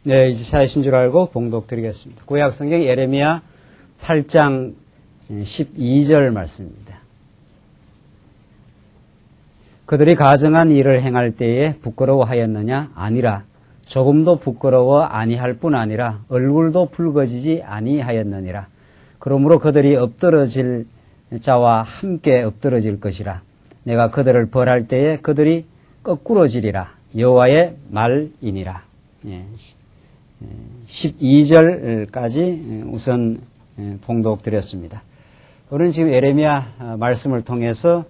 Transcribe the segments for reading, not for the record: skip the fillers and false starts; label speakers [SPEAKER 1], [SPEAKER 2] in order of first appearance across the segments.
[SPEAKER 1] 네, 이제 찾으신 줄 알고 봉독 드리겠습니다. 구약성경 예레미야 8장 12절 말씀입니다. 그들이 가증한 일을 행할 때에 부끄러워하였느냐? 아니라 조금도 부끄러워 아니할 뿐 아니라 얼굴도 붉어지지 아니하였느니라. 그러므로 그들이 엎드러질 자와 함께 엎드러질 것이라. 내가 그들을 벌할 때에 그들이 거꾸러지리라. 여호와의 말이니라. 12절까지 우선 봉독 드렸습니다. 우리는 지금 예레미야 말씀을 통해서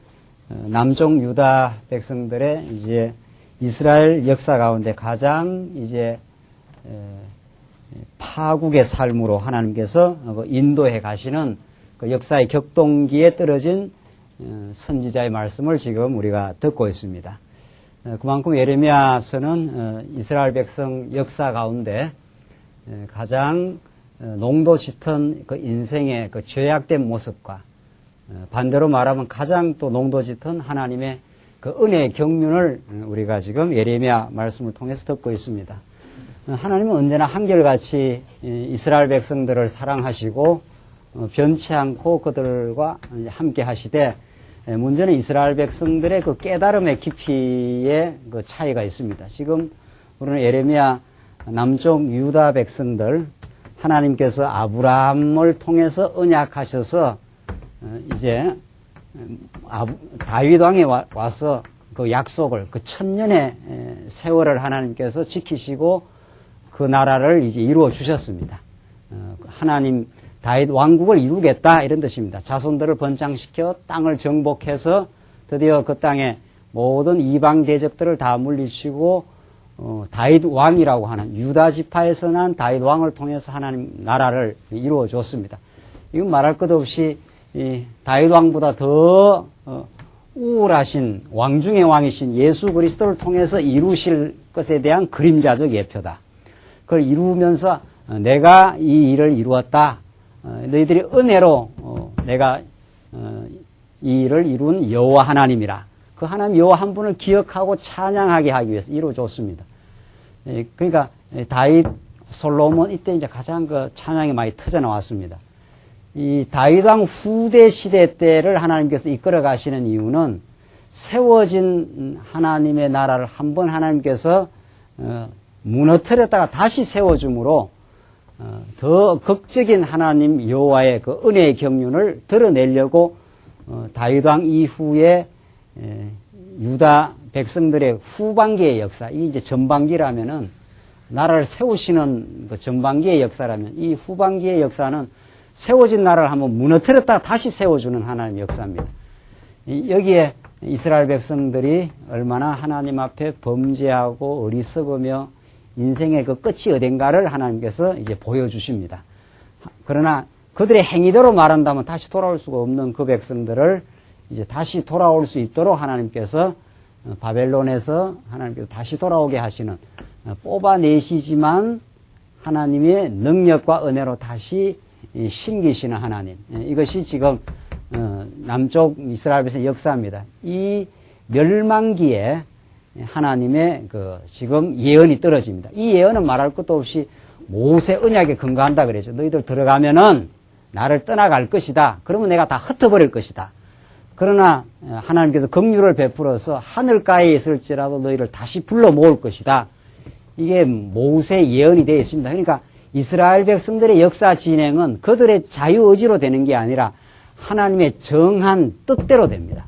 [SPEAKER 1] 남쪽 유다 백성들의 이제 이스라엘 역사 가운데 가장 이제 파국의 삶으로 하나님께서 인도해 가시는 그 역사의 격동기에 떨어진 선지자의 말씀을 지금 우리가 듣고 있습니다. 그만큼 예레미야서는 이스라엘 백성 역사 가운데 가장 농도 짙은 그 인생의 그 죄악된 모습과 반대로 말하면 가장 또 농도 짙은 하나님의 그 은혜의 경륜을 우리가 지금 예레미야 말씀을 통해서 듣고 있습니다. 하나님은 언제나 한결같이 이스라엘 백성들을 사랑하시고 변치 않고 그들과 함께 하시되 문제는 이스라엘 백성들의 그 깨달음의 깊이의 그 차이가 있습니다. 지금 우리는 예레미야 남쪽 유다 백성들 하나님께서 아브라함을 통해서 언약하셔서 이제 다윗 왕이 와서 그 약속을 그 천년의 세월을 하나님께서 지키시고 그 나라를 이제 이루어 주셨습니다. 하나님 다윗 왕국을 이루겠다 이런 뜻입니다. 자손들을 번창시켜 땅을 정복해서 드디어 그 땅에 모든 이방 대적들을 다 물리치고 다윗 왕이라고 하는 유다 지파에서 난 다윗 왕을 통해서 하나님 나라를 이루어 줬습니다. 이건 말할 것 없이 이 다윗 왕보다 더 우월하신 왕 중의 왕이신 예수 그리스도를 통해서 이루실 것에 대한 그림자적 예표다. 그걸 이루면서 내가 이 일을 이루었다. 너희들이 은혜로 내가 이 일을 이룬 여호와 하나님이라. 그 하나님 여호와 한 분을 기억하고 찬양하게 하기 위해서 이루어줬습니다. 그러니까 다윗, 솔로몬 이때 이제 가장 그 찬양이 많이 터져 나왔습니다. 이 다윗 왕 후대 시대 때를 하나님께서 이끌어 가시는 이유는 세워진 하나님의 나라를 한번 하나님께서 무너뜨렸다가 다시 세워줌으로 더 극적인 하나님 여호와의 그 은혜의 경륜을 드러내려고 다윗 왕 이후에 유다 백성들의 후반기의 역사, 이 이제 전반기라면은 나라를 세우시는 그 전반기의 역사라면 이 후반기의 역사는 세워진 나라를 한번 무너뜨렸다가 다시 세워주는 하나님의 역사입니다. 여기에 이스라엘 백성들이 얼마나 하나님 앞에 범죄하고 어리석으며 인생의 그 끝이 어딘가를 하나님께서 이제 보여주십니다. 그러나 그들의 행위대로 말한다면 다시 돌아올 수가 없는 그 백성들을 이제 다시 돌아올 수 있도록 하나님께서 바벨론에서 하나님께서 다시 돌아오게 하시는 뽑아내시지만 하나님의 능력과 은혜로 다시 심기시는 하나님. 이것이 지금 남쪽 이스라엘 백성의 역사입니다. 이 멸망기에 하나님의 그 지금 예언이 떨어집니다. 이 예언은 말할 것도 없이 모세 언약에 근거한다 그랬죠. 너희들 들어가면은 나를 떠나갈 것이다. 그러면 내가 다 흩어버릴 것이다. 그러나 하나님께서 긍휼을 베풀어서 하늘가에 있을지라도 너희를 다시 불러 모을 것이다. 이게 모세 예언이 되어 있습니다. 그러니까 이스라엘 백성들의 역사 진행은 그들의 자유의지로 되는 게 아니라 하나님의 정한 뜻대로 됩니다.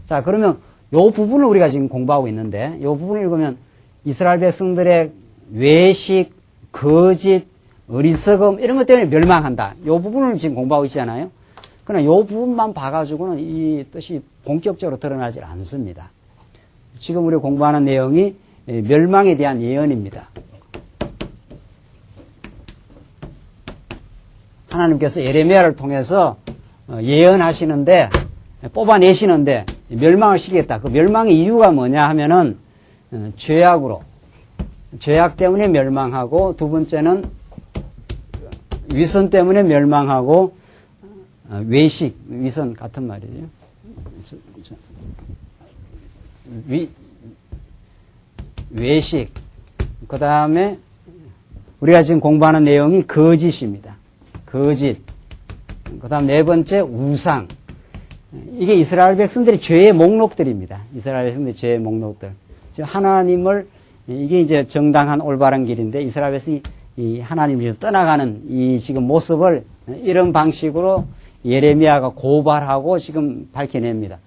[SPEAKER 1] 자, 그러면 요 부분을 우리가 지금 공부하고 있는데 요 부분을 읽으면 이스라엘 백성들의 외식, 거짓, 어리석음 이런 것 때문에 멸망한다. 요 부분을 지금 공부하고 있잖아요. 그러나 요 부분만 봐가지고는 이 뜻이 본격적으로 드러나지 않습니다. 지금 우리가 공부하는 내용이 멸망에 대한 예언입니다. 하나님께서 예레미야를 통해서 예언하시는데 뽑아내시는데 멸망을 시키겠다. 그 멸망의 이유가 뭐냐 하면은 죄악으로 죄악 때문에 멸망하고 두 번째는 위선 때문에 멸망하고 외식 위선 같은 말이죠. 외식 그 다음에 우리가 지금 공부하는 내용이 거짓입니다. 거짓. 그 다음 네 번째 우상. 이게 이스라엘 백성들의 죄의 목록들입니다. 이스라엘 백성들의 죄의 목록들. 하나님을, 이게 이제 정당한 올바른 길인데 이스라엘 백성이 이 하나님을 떠나가는 이 지금 모습을 이런 방식으로 예레미야가 고발하고 지금 밝혀냅니다.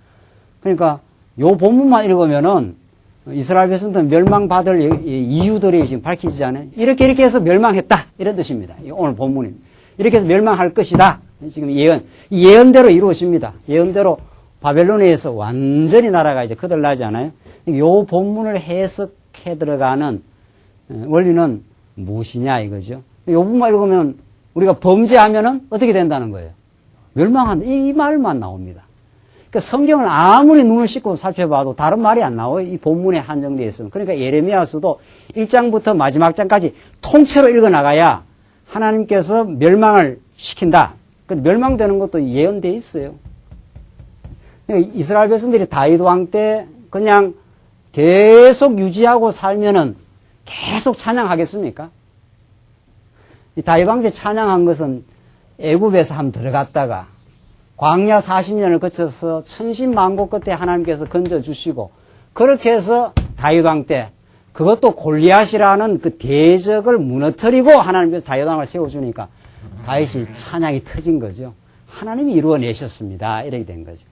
[SPEAKER 1] 그러니까 요 본문만 읽으면은 이스라엘 백성들은 멸망받을 이유들이 지금 밝히지 않아요. 이렇게 해서 멸망했다. 이런 뜻입니다. 오늘 본문입니다. 이렇게 해서 멸망할 것이다. 지금 이 예언대로 이루어집니다. 예언대로 바벨론에서 완전히 나라가 이제 거들나지 않아요. 요 본문을 해석해 들어가는 원리는 무엇이냐 이거죠. 요 부분만 읽으면 우리가 범죄하면은 어떻게 된다는 거예요? 멸망한다. 이 말만 나옵니다. 그러니까 성경을 아무리 눈을 씻고 살펴봐도 다른 말이 안 나와요. 이 본문에 한정되어 있으면. 그러니까 예레미야서도 1장부터 마지막 장까지 통째로 읽어나가야 하나님께서 멸망을 시킨다. 근데 멸망되는 것도 예언되어 있어요. 그러니까 이스라엘 백성들이 다윗 왕 때 그냥 계속 유지하고 살면은 계속 찬양하겠습니까? 이 다윗 왕 때 찬양한 것은 애굽에서 한번 들어갔다가 광야 40년을 거쳐서 천신만고 끝에 하나님께서 건져주시고 그렇게 해서 다윗 왕 때 그것도 골리앗이라는 그 대적을 무너뜨리고 하나님께서 다윗 왕을 세워주니까 다윗이 찬양이 터진 거죠. 하나님이 이루어내셨습니다. 이렇게 된 거죠.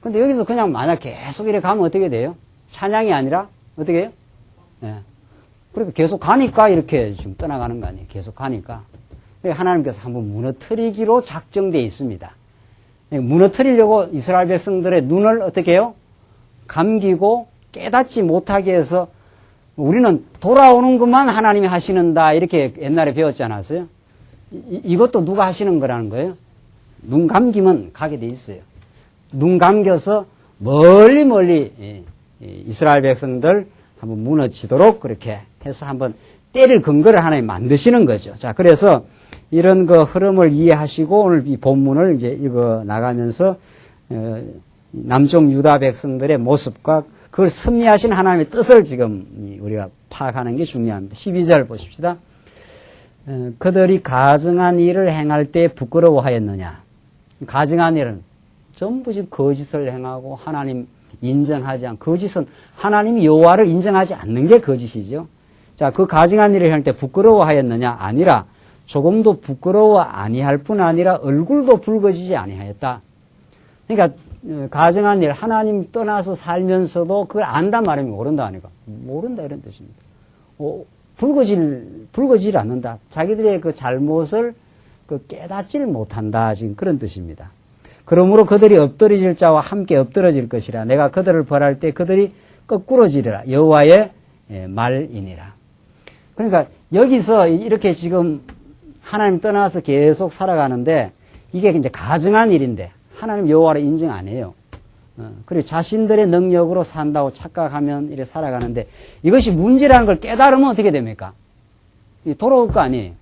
[SPEAKER 1] 근데 여기서 그냥 만약 계속 이렇게 가면 어떻게 돼요? 찬양이 아니라 어떻게 해요? 예. 그러니까 계속 가니까 이렇게 지금 떠나가는 거 아니에요. 계속 가니까. 하나님께서 한번 무너뜨리기로 작정되어 있습니다. 무너뜨리려고 이스라엘 백성들의 눈을 어떻게 해요? 감기고 깨닫지 못하게 해서 우리는 돌아오는 것만 하나님이 하시는다 이렇게 옛날에 배웠지 않았어요? 이것도 누가 하시는 거라는 거예요? 눈 감기면 가게 돼 있어요. 눈 감겨서 멀리 이스라엘 백성들 한번 무너지도록 그렇게 해서 한번 때릴 근거를 하나님 만드시는 거죠. 자, 그래서 이런 그 흐름을 이해하시고 오늘 이 본문을 이제 읽어 나가면서 남쪽 유다 백성들의 모습과 그걸 섭리하신 하나님의 뜻을 지금 우리가 파악하는 게 중요합니다. 12절 보십시다. 그들이 가증한 일을 행할 때 부끄러워하였느냐. 가증한 일은 전부 지금 거짓을 행하고 하나님 인정하지 않고 거짓은 하나님이 여호와를 인정하지 않는 게 거짓이죠. 자, 그 가증한 일을 할 때 부끄러워하였느냐 아니라 조금도 부끄러워 아니할 뿐 아니라 얼굴도 붉어지지 아니하였다. 그러니까 가증한 일 하나님 떠나서 살면서도 그걸 안단 말이면 모른다 아니까 모른다 이런 뜻입니다. 붉어지질 않는다. 자기들의 그 잘못을 깨닫지를 못한다. 지금 그런 뜻입니다. 그러므로 그들이 엎드러질 자와 함께 엎드러질 것이라. 내가 그들을 벌할 때 그들이 거꾸러지리라. 여호와의 말이니라. 그러니까 여기서 이렇게 지금 하나님 떠나서 계속 살아가는데 이게 이제 가증한 일인데 하나님 여호와를 인정 안 해요. 그리고 자신들의 능력으로 산다고 착각하면 이렇게 살아가는데 이것이 문제라는 걸 깨달으면 어떻게 됩니까? 돌아올 거 아니에요.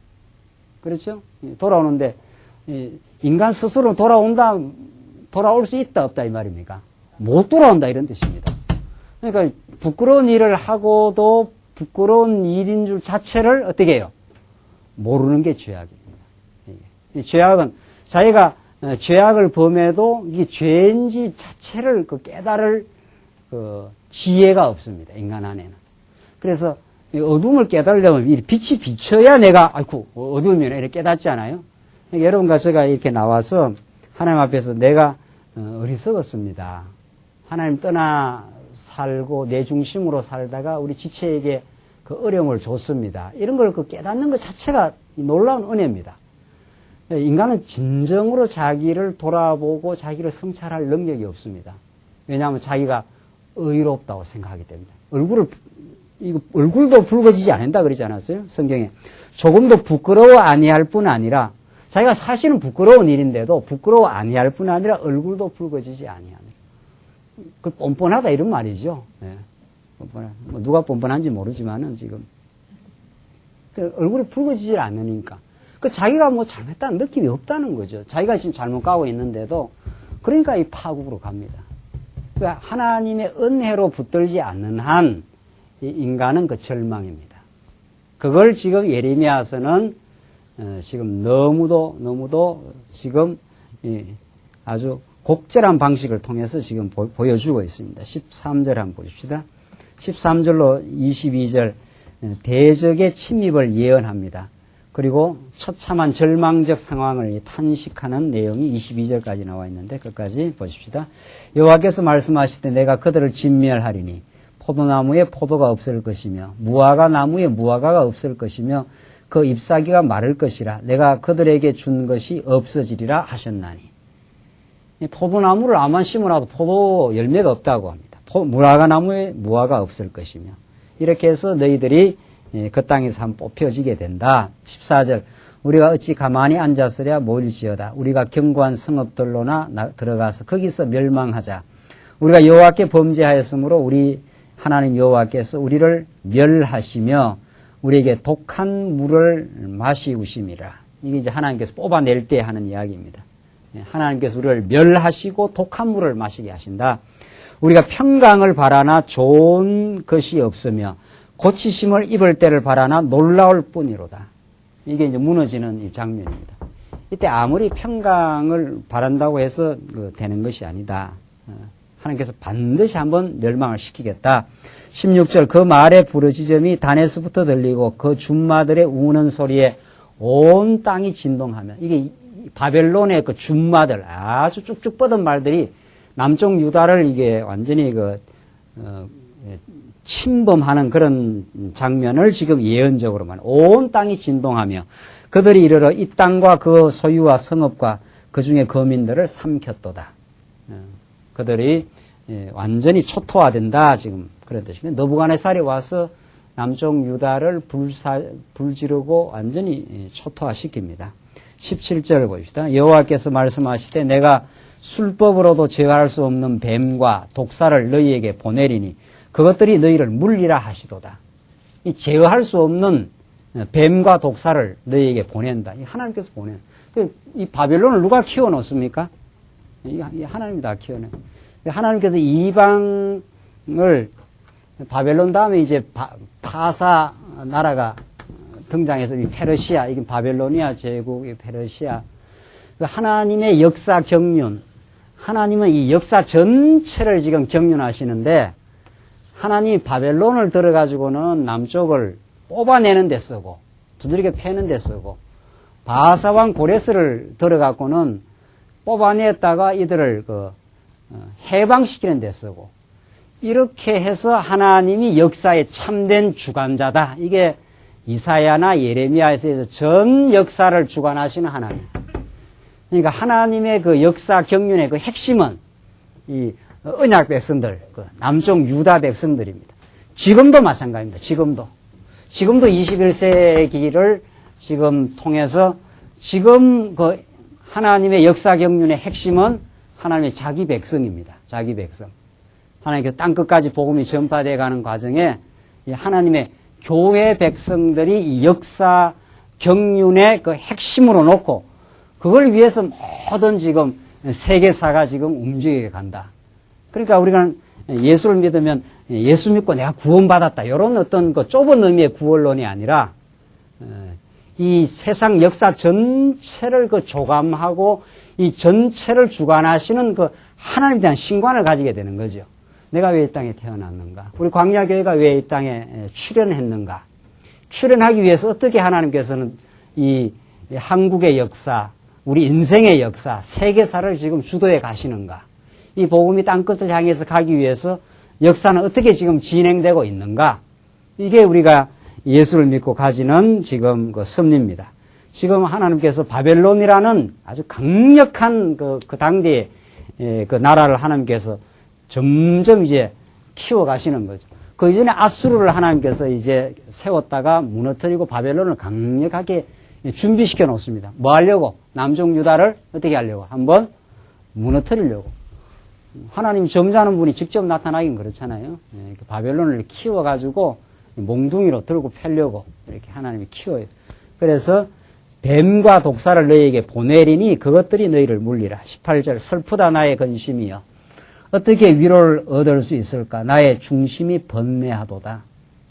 [SPEAKER 1] 그렇죠? 돌아오는데 인간 스스로 돌아올 수 있다 없다 이 말입니까? 못 돌아온다 이런 뜻입니다. 그러니까 부끄러운 일을 하고도 부끄러운 일인 줄 자체를 어떻게 해요? 모르는 게 죄악입니다. 이 죄악은 자기가 죄악을 범해도 이게 죄인지 자체를 깨달을 지혜가 없습니다. 인간 안에는. 그래서 어둠을 깨달으려면 빛이 비쳐야 내가 아이고 어두우면 이렇게 깨닫지 않아요? 그러니까 여러분과 제가 이렇게 나와서 하나님 앞에서 내가 어리석었습니다. 하나님 떠나 살고 내 중심으로 살다가 우리 지체에게 그 어려움을 줬습니다. 이런 걸 깨닫는 것 자체가 놀라운 은혜입니다. 인간은 진정으로 자기를 돌아보고 자기를 성찰할 능력이 없습니다. 왜냐하면 자기가 의롭다고 생각하기 때문에. 얼굴도 붉어지지 않는다 그러지 않았어요? 성경에. 조금도 부끄러워 아니할 뿐 아니라 자기가 사실은 부끄러운 일인데도 부끄러워 아니할 뿐 아니라 얼굴도 붉어지지 아니하는. 그 뻔뻔하다 이런 말이죠. 네. 뭐 누가 뻔뻔한지 모르지만은 지금 얼굴이 붉어지질 않으니까. 자기가 뭐 잘못했다는 느낌이 없다는 거죠. 자기가 지금 잘못 가고 있는데도 그러니까 이 파국으로 갑니다. 그러니까 하나님의 은혜로 붙들지 않는 한 이 인간은 그 절망입니다. 그걸 지금 예레미야서는 지금 너무도 지금 아주 곡절한 방식을 통해서 지금 보여주고 있습니다. 13절 한번 보십시다. 13절로 22절 대적의 침입을 예언합니다. 그리고 처참한 절망적 상황을 탄식하는 내용이 22절까지 나와 있는데 끝까지 보십시다. 여호와께서 말씀하실 때 내가 그들을 진멸하리니 포도나무에 포도가 없을 것이며 무화과 나무에 무화과가 없을 것이며 그 잎사귀가 마를 것이라 내가 그들에게 준 것이 없어지리라 하셨나니. 포도나무를 아만 심어놔도 포도 열매가 없다고 합니다. 무화과 나무에 무화과가 없을 것이며 이렇게 해서 너희들이 그 땅에서 한번 뽑혀지게 된다. 14절 우리가 어찌 가만히 앉았으랴 모일지어다. 우리가 견고한 성읍들로나 들어가서 거기서 멸망하자. 우리가 여호와께 범죄하였으므로 우리 하나님 여호와께서 우리를 멸하시며 우리에게 독한 물을 마시우심이라. 이게 이제 하나님께서 뽑아낼 때 하는 이야기입니다. 하나님께서 우리를 멸하시고 독한 물을 마시게 하신다. 우리가 평강을 바라나 좋은 것이 없으며 고치심을 입을 때를 바라나 놀라울 뿐이로다. 이게 이제 무너지는 이 장면입니다. 이때 아무리 평강을 바란다고 해서 되는 것이 아니다. 하나님께서 반드시 한번 멸망을 시키겠다. 16절 그 말의 부르짖음이 단에서부터 들리고 그 줌마들의 우는 소리에 온 땅이 진동하며 이게 바벨론의 그 줌마들 아주 쭉쭉 뻗은 말들이 남쪽 유다를 이게 완전히 침범하는 그런 장면을 지금 예언적으로 말. 온 땅이 진동하며 그들이 이르러 이 땅과 그 소유와 성읍과 그 중에 거민들을 삼켰도다. 그들이 완전히 초토화된다 지금 그런 뜻이거든요. 너부갓네살이 와서 남쪽 유다를 불지르고 완전히 초토화시킵니다. 17절을 보십시다. 여호와께서 말씀하시되 내가 술법으로도 제어할 수 없는 뱀과 독사를 너희에게 보내리니 그것들이 너희를 물리라 하시도다. 이 제어할 수 없는 뱀과 독사를 너희에게 보낸다. 이 하나님께서 보낸. 이 바벨론을 누가 키워놓습니까? 이 하나님이 다 키워내. 하나님께서 이방을 바벨론 다음에 이제 파사 나라가 등장해서 이 페르시아, 이게 바벨로니아 제국의 페르시아. 하나님의 역사 경륜, 하나님은 이 역사 전체를 지금 경륜하시는데 하나님이 바벨론을 들어가지고는 남쪽을 뽑아내는 데 쓰고 두드리게 패는 데 쓰고 바사왕 고레스를 들어가고는 뽑아냈다가 이들을 해방시키는 데 쓰고 이렇게 해서 하나님이 역사의 참된 주관자다. 이게 이사야나 예레미야에서 전 역사를 주관하시는 하나님. 그러니까 하나님의 그 역사 경륜의 그 핵심은 이 언약 백성들, 남쪽 유다 백성들입니다. 지금도 마찬가지입니다. 지금도 21세기를 지금 통해서 지금 그 하나님의 역사 경륜의 핵심은 하나님의 자기 백성입니다. 자기 백성. 하나님께서 땅끝까지 복음이 전파되어 가는 과정에 하나님의 교회 백성들이 이 역사 경륜의 그 핵심으로 놓고 그걸 위해서 모든 지금 세계사가 지금 움직여 간다. 그러니까 우리가 예수를 믿으면 예수 믿고 내가 구원받았다. 이런 어떤 그 좁은 의미의 구원론이 아니라 이 세상 역사 전체를 그 조감하고 이 전체를 주관하시는 그 하나님에 대한 신관을 가지게 되는 거죠. 내가 왜 이 땅에 태어났는가? 우리 광야교회가 왜 이 땅에 출현했는가? 출현하기 위해서 어떻게 하나님께서는 이 한국의 역사, 우리 인생의 역사, 세계사를 지금 주도해 가시는가? 이 복음이 땅끝을 향해서 가기 위해서 역사는 어떻게 지금 진행되고 있는가? 이게 우리가 예수를 믿고 가지는 지금 그 섭리입니다. 지금 하나님께서 바벨론이라는 아주 강력한 그 당대의 그 나라를 하나님께서 점점 이제 키워가시는 거죠. 그 이전에 아수르를 하나님께서 이제 세웠다가 무너뜨리고 바벨론을 강력하게 준비시켜 놓습니다. 뭐 하려고? 남쪽 유다를 어떻게 하려고? 한번 무너뜨리려고. 하나님 점잖은 분이 직접 나타나긴 그렇잖아요. 바벨론을 키워가지고 몽둥이로 들고 패려고 이렇게 하나님이 키워요. 그래서 뱀과 독사를 너희에게 보내리니 그것들이 너희를 물리라. 18절 슬프다 나의 근심이여. 어떻게 위로를 얻을 수 있을까? 나의 중심이 번뇌하도다.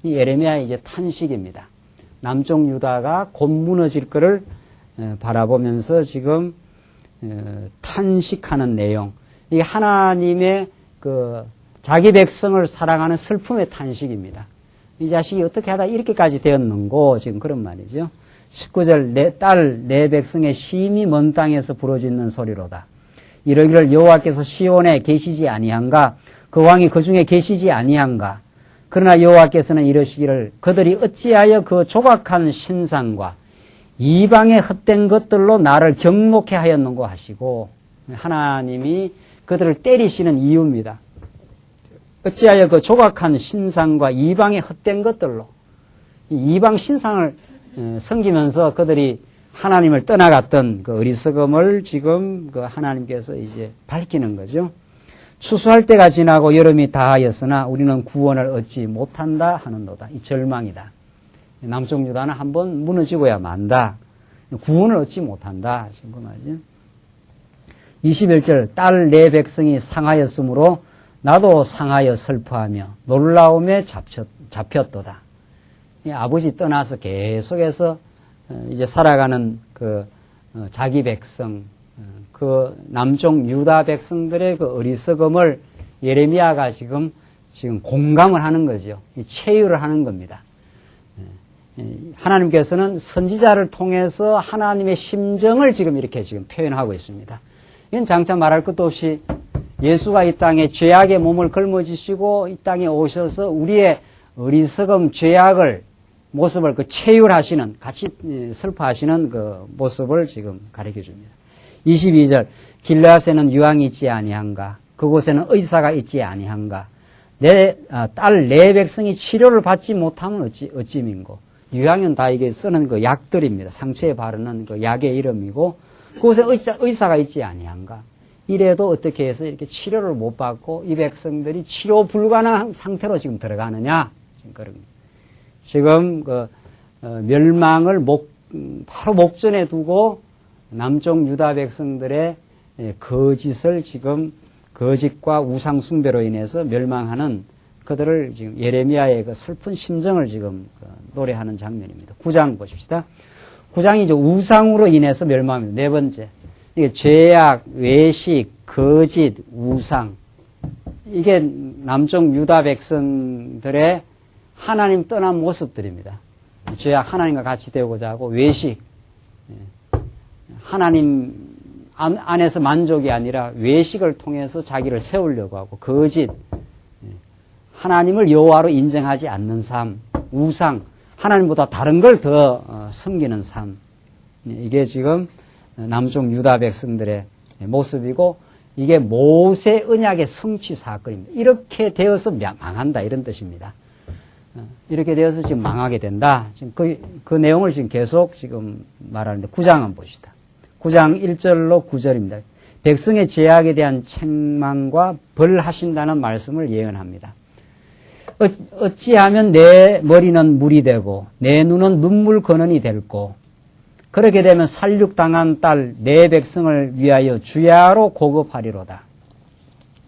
[SPEAKER 1] 이 예레미야의 이제 탄식입니다. 남쪽 유다가 곧 무너질 것을 바라보면서 지금 탄식하는 내용. 이게 하나님의 그 자기 백성을 사랑하는 슬픔의 탄식입니다. 이 자식이 어떻게 하다 이렇게까지 되었는고 지금 그런 말이죠. 19절 내 딸 내 백성의 심히 먼 땅에서 부르짖는 소리로다. 이러기를 여호와께서 시온에 계시지 아니한가? 그 왕이 그 중에 계시지 아니한가? 그러나 여호와께서는 이러시기를 그들이 어찌하여 그 조각한 신상과 이방의 헛된 것들로 나를 경목해 하였는고 하시고, 하나님이 그들을 때리시는 이유입니다. 어찌하여 그 조각한 신상과 이방의 헛된 것들로, 이방 신상을 섬기면서 그들이 하나님을 떠나갔던 그 어리석음을 지금 그 하나님께서 이제 밝히는 거죠. 추수할 때가 지나고 여름이 다하였으나 우리는 구원을 얻지 못한다 하는도다. 이 절망이다. 남쪽 유다는 한번 무너지고야 만다. 구원을 얻지 못한다. 지금 그 말이죠. 21절 딸 내 백성이 상하였으므로 나도 상하여 슬퍼하며 놀라움에 잡혔도다. 아버지 떠나서 계속해서 이제 살아가는 그 자기 백성, 그 남쪽 유다 백성들의 그 어리석음을 예레미야가 지금 공감을 하는 거죠. 체유를 하는 겁니다. 하나님께서는 선지자를 통해서 하나님의 심정을 지금 이렇게 지금 표현하고 있습니다. 이건 장차 말할 것도 없이 예수가 이 땅에 죄악의 몸을 걸머지시고 이 땅에 오셔서 우리의 어리석음, 죄악을 모습을 그 체휼하시는, 같이 슬퍼하시는 그 모습을 지금 가르쳐 줍니다. 22절 길르앗에는 유황이 있지 아니한가? 그곳에는 의사가 있지 아니한가? 딸 내 백성이 치료를 받지 못하면 어찌민고? 유황은 다 이게 쓰는 그 약들입니다. 상처에 바르는 그 약의 이름이고, 그곳에 의사가 있지 아니한가? 이래도 어떻게 해서 이렇게 치료를 못 받고 이 백성들이 치료 불가능한 상태로 지금 들어가느냐? 지금 그런 겁니다. 지금 그 멸망을 바로 목전에 두고 남쪽 유다 백성들의 거짓을 지금 거짓과 우상 숭배로 인해서 멸망하는 그들을 지금 예레미야의 그 슬픈 심정을 지금 노래하는 장면입니다. 9장 보십시다. 9장이 이제 우상으로 인해서 멸망입니다. 네 번째. 이게 죄악, 외식, 거짓, 우상. 이게 남쪽 유다 백성들의 하나님 떠난 모습들입니다. 죄악 하나님과 같이 되고자 하고, 외식, 하나님 안에서 만족이 아니라 외식을 통해서 자기를 세우려고 하고, 거짓, 하나님을 여호와로 인정하지 않는 삶, 우상, 하나님보다 다른 걸 더 섬기는 삶. 이게 지금 남쪽 유다 백성들의 모습이고, 이게 모세 언약의 성취 사건입니다. 이렇게 되어서 망한다, 이런 뜻입니다. 이렇게 되어서 지금 망하게 된다. 지금 그 내용을 지금 계속 지금 말하는데 9장 한번 봅시다. 9장 1절로 9절입니다. 백성의 죄악에 대한 책망과 벌하신다는 말씀을 예언합니다. 어찌하면 내 머리는 물이 되고 내 눈은 눈물 근원이 될고 그렇게 되면 살육당한 딸 내 백성을 위하여 주야로 고급하리로다.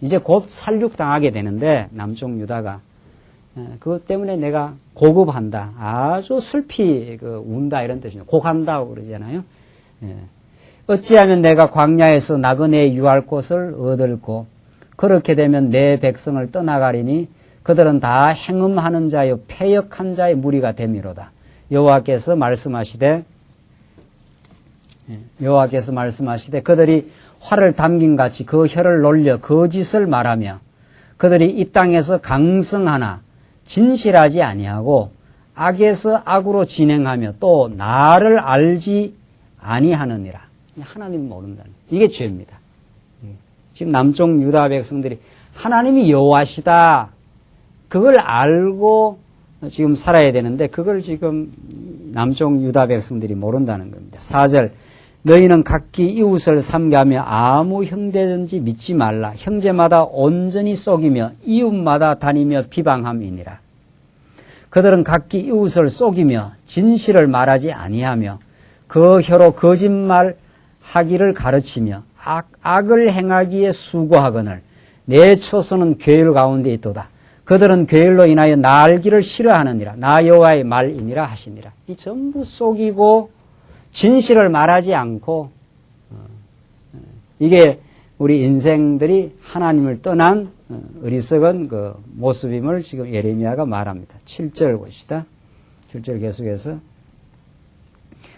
[SPEAKER 1] 이제 곧 살육당하게 되는데 남쪽 유다가 그것 때문에 내가 고급한다. 아주 슬피 운다 이런 뜻입니다. 곡한다고 그러잖아요. 어찌하면 내가 광야에서 나그네의 유할 곳을 얻을고 그렇게 되면 내 백성을 떠나가리니 그들은 다 행음하는 자요 패역한 자의 무리가 됨이로다. 여호와께서 말씀하시되 그들이 활을 담긴 같이 그 혀를 놀려 거짓을 말하며 그들이 이 땅에서 강성하나 진실하지 아니하고 악에서 악으로 진행하며 또 나를 알지 아니하느니라. 하나님 모른다는 이게 죄입니다. 지금 남쪽 유다 백성들이 하나님이 여호와시다. 그걸 알고 지금 살아야 되는데 그걸 지금 남쪽 유다 백성들이 모른다는 겁니다. 4절 너희는 각기 이웃을 삼가며 아무 형제든지 믿지 말라. 형제마다 온전히 속이며 이웃마다 다니며 비방함이니라. 그들은 각기 이웃을 속이며 진실을 말하지 아니하며 그 혀로 거짓말하기를 가르치며 악을 행하기에 수고하거늘 내 처소는 괴율 가운데 있도다. 그들은 괴일로 인하여 나알기를 싫어하느니라. 나 여호와의 말이니라 하시니라. 이 전부 속이고 진실을 말하지 않고 이게 우리 인생들이 하나님을 떠난 어리석은 그 모습임을 지금 예레미야가 말합니다. 7절 봅시다. 7절 계속해서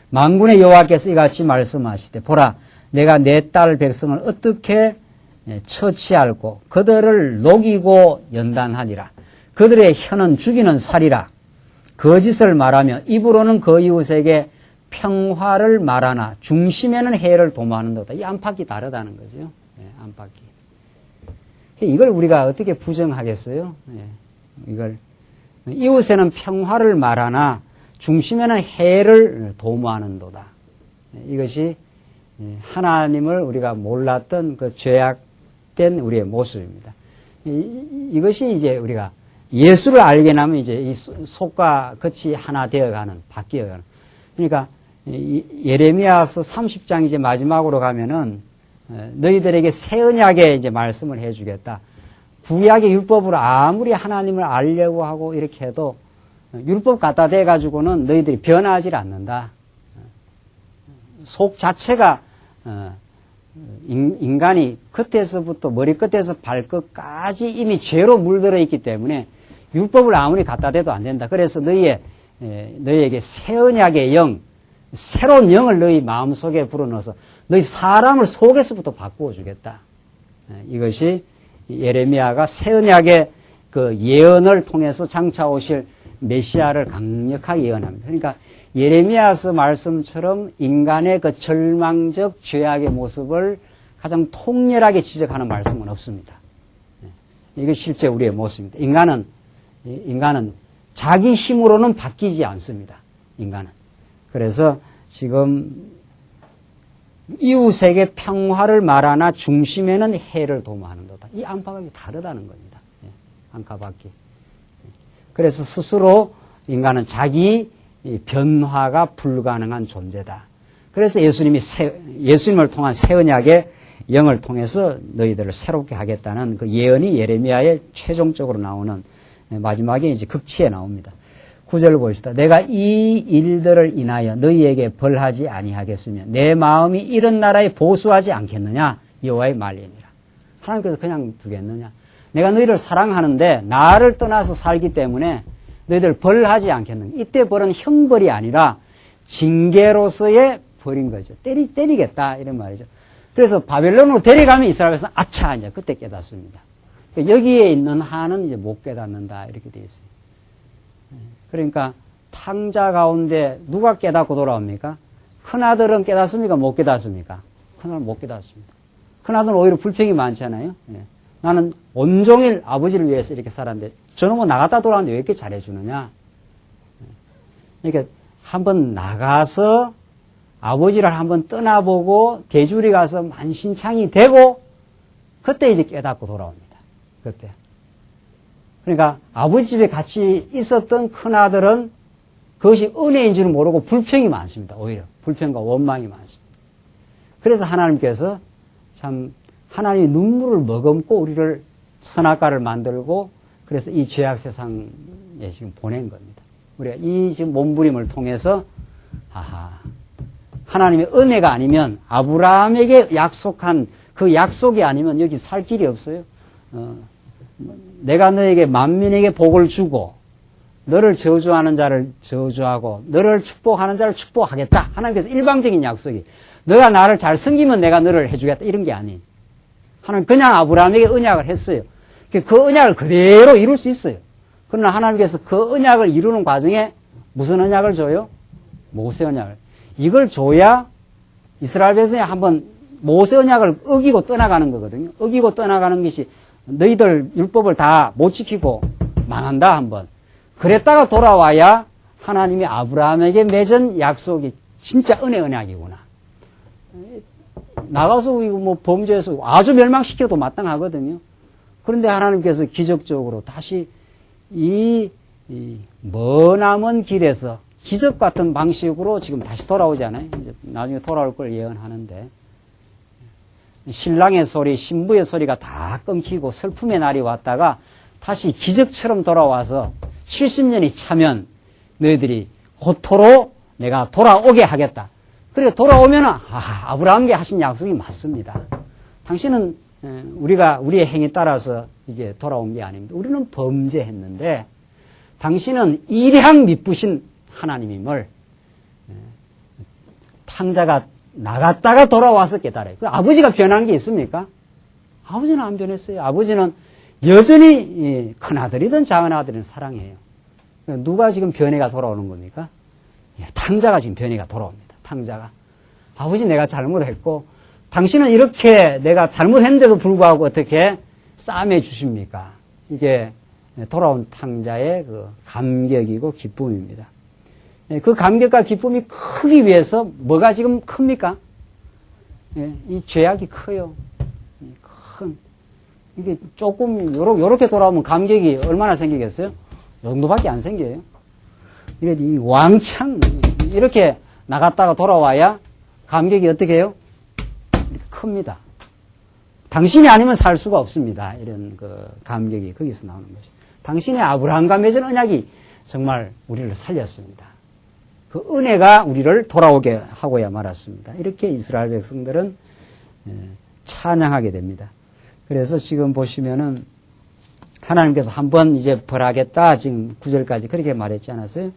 [SPEAKER 1] 만군의 여호와께서 이같이 말씀하시되 보라 내가 내 딸 백성을 어떻게 처치할고 그들을 녹이고 연단하니라. 그들의 혀는 죽이는 살이라. 거짓을 말하며 입으로는 그 이웃에게 평화를 말하나 중심에는 해를 도모하는도다. 이 안팎이 다르다는 거죠. 안팎이. 이걸 우리가 어떻게 부정하겠어요? 이걸 이웃에는 평화를 말하나 중심에는 해를 도모하는도다. 이것이 하나님을 우리가 몰랐던 그 죄악된 우리의 모습입니다. 이것이 이제 우리가 예수를 알게 나면 이제 이 속과 겉이 하나 되어가는, 바뀌어가는. 그러니까 예레미야서 30장 이제 마지막으로 가면은 너희들에게 새 언약의 이제 말씀을 해주겠다. 구약의 율법으로 아무리 하나님을 알려고 하고 이렇게 해도 율법 갖다 대가지고는 너희들이 변하지 않는다. 속 자체가 인간이 끝에서부터 머리끝에서 발끝까지 이미 죄로 물들어 있기 때문에 율법을 아무리 갖다 대도 안 된다. 그래서 너희에게 새 언약의 영, 새로운 영을 너희 마음속에 불어넣어서 너희 사람을 속에서부터 바꾸어 주겠다. 이것이 예레미야가 새 언약의 그 예언을 통해서 장차 오실 메시아를 강력하게 예언합니다. 그러니까 예레미야서 말씀처럼 인간의 그 절망적 죄악의 모습을 가장 통렬하게 지적하는 말씀은 없습니다. 이게 실제 우리의 모습입니다. 인간은 자기 힘으로는 바뀌지 않습니다. 인간은. 그래서 지금 이웃에게 평화를 말하나 중심에는 해를 도모하는도다. 이 안팎이 다르다는 겁니다. 안팎이. 그래서 스스로 인간은 자기 변화가 불가능한 존재다. 그래서 예수님을 통한 새 언약의 영을 통해서 너희들을 새롭게 하겠다는 그 예언이 예레미야의 최종적으로 나오는 마지막에 이제 극치에 나옵니다. 9절을 보시다. 내가 이 일들을 인하여 너희에게 벌하지 아니하겠으며 내 마음이 이런 나라에 보수하지 않겠느냐? 여호와의 말이니라. 하나님께서 그냥 두겠느냐? 내가 너희를 사랑하는데 나를 떠나서 살기 때문에 너희들 벌하지 않겠느냐? 이때 벌은 형벌이 아니라 징계로서의 벌인 거죠. 때리겠다 이런 말이죠. 그래서 바벨론으로 데려가면 이스라엘에서는 아차 이제 그때 깨닫습니다. 여기에 있는 한은 이제 못 깨닫는다 이렇게 되어 있어요. 그러니까 탕자 가운데 누가 깨닫고 돌아옵니까? 큰아들은 깨닫습니까? 못 깨닫습니까? 큰아들은 못 깨닫습니다. 큰아들은 오히려 불평이 많잖아요. 나는 온종일 아버지를 위해서 이렇게 살았는데 저놈은 나갔다 돌아오는데 왜 이렇게 잘해주느냐? 그러니까 한번 나가서 아버지를 한번 떠나보고 대주리 가서 만신창이 되고 그때 이제 깨닫고 돌아옵니다. 그때. 그러니까 아버지 집에 같이 있었던 큰아들은 그것이 은혜인 줄 모르고 불평이 많습니다. 오히려 불평과 원망이 많습니다. 그래서 하나님께서 참 하나님이 눈물을 머금고 우리를 선악과를 만들고 그래서 이 죄악 세상에 지금 보낸 겁니다. 우리가 이 지금 몸부림을 통해서 하나님의 은혜가 아니면 아브라함에게 약속한 그 약속이 아니면 여기 살 길이 없어요. 내가 너에게 만민에게 복을 주고 너를 저주하는 자를 저주하고 너를 축복하는 자를 축복하겠다. 하나님께서 일방적인 약속이 너가 나를 잘 섬기면 내가 너를 해주겠다 이런 게 아닌 하나님 그냥 아브라함에게 언약을 했어요. 그 언약을 그대로 이룰 수 있어요. 그러나 하나님께서 그 언약을 이루는 과정에 무슨 언약을 줘요? 모세 언약을. 이걸 줘야 이스라엘 백성이 한번 모세 언약을 어기고 떠나가는 거거든요. 어기고 떠나가는 것이 너희들 율법을 다 못 지키고 망한다 한번. 그랬다가 돌아와야 하나님이 아브라함에게 맺은 약속이 진짜 은혜 언약이구나. 나가서 이거 뭐 범죄해서 아주 멸망시켜도 마땅하거든요. 그런데 하나님께서 기적적으로 다시 이 머나먼 길에서 기적 같은 방식으로 지금 다시 돌아오잖아요. 이제 나중에 돌아올 걸 예언하는데 신랑의 소리, 신부의 소리가 다 끊기고 슬픔의 날이 왔다가 다시 기적처럼 돌아와서 70년이 차면 너희들이 고토로 내가 돌아오게 하겠다. 그리고 돌아오면 아브라함께 하신 약속이 맞습니다. 당신은 우리의 행위 따라서 이게 돌아온 게 아닙니다. 우리는 범죄했는데 당신은 일양 미쁘신 하나님임을 탕자가 나갔다가 돌아와서 깨달아요. 아버지가 변한 게 있습니까? 아버지는 안 변했어요. 아버지는 여전히 큰아들이든 작은아들이든 사랑해요. 누가 지금 변해가 돌아오는 겁니까? 탕자가 지금 변해가 돌아옵니다. 탕자가. 아버지 내가 잘못했고 당신은 이렇게 내가 잘못했는데도 불구하고 어떻게 싸매 주십니까? 이게 돌아온 탕자의 그 감격이고 기쁨입니다. 그 감격과 기쁨이 크기 위해서 뭐가 지금 큽니까? 이 죄악이 커요. 이게 조금 요렇게 돌아오면 감격이 얼마나 생기겠어요? 요 정도밖에 안 생겨요. 이 왕창 이렇게 나갔다가 돌아와야 감격이 어떻게 해요? 이렇게 큽니다. 당신이 아니면 살 수가 없습니다. 이런 그 감격이 거기서 나오는 거죠. 당신의 아브라함과 맺은 언약이 정말 우리를 살렸습니다. 그 은혜가 우리를 돌아오게 하고야 말았습니다. 이렇게 이스라엘 백성들은 찬양하게 됩니다. 그래서 지금 보시면은 하나님께서 한번 이제 벌하겠다 지금 9절까지 그렇게 말했지 않았어요?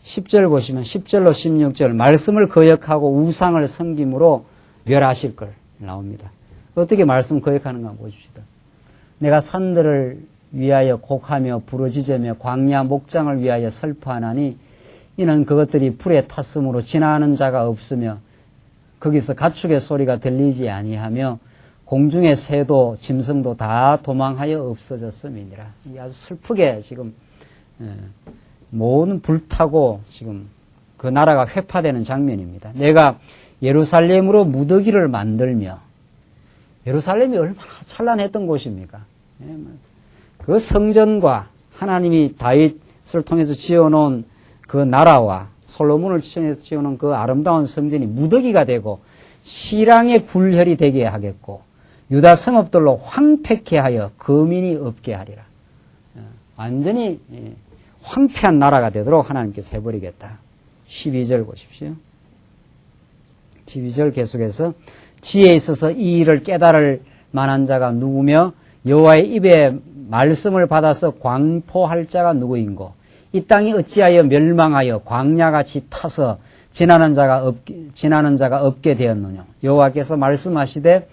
[SPEAKER 1] 10절 보시면 10절로 16절 말씀을 거역하고 우상을 섬김으로 멸하실 걸 나옵니다. 어떻게 말씀 거역하는가 보십시다. 내가 산들을 위하여 곡하며 부르짖으며 광야 목장을 위하여 슬퍼하나니 이는 그것들이 불에 탔으므로 지나는 자가 없으며 거기서 가축의 소리가 들리지 아니하며 공중의 새도 짐승도 다 도망하여 없어졌음이니라. 아주 슬프게 지금 모든 불타고 지금 그 나라가 회파되는 장면입니다. 내가 예루살렘으로 무더기를 만들며 예루살렘이 얼마나 찬란했던 곳입니까? 그 성전과 하나님이 다윗을 통해서 지어놓은 그 나라와 솔로몬을 통해서 지어놓은 그 아름다운 성전이 무더기가 되고 시랑의 굴혈이 되게 하겠고 유다 성읍들로 황폐케 하여 거민이 없게 하리라. 완전히 황폐한 나라가 되도록 하나님께서 해버리겠다. 12절 보십시오. 12절 계속해서 지혜에 있어서 이 일을 깨달을 만한 자가 누구며 여호와의 입에 말씀을 받아서 광포할 자가 누구인고 이 땅이 어찌하여 멸망하여 광야같이 타서 지나는 자가 없게 되었느냐. 여호와께서 말씀하시되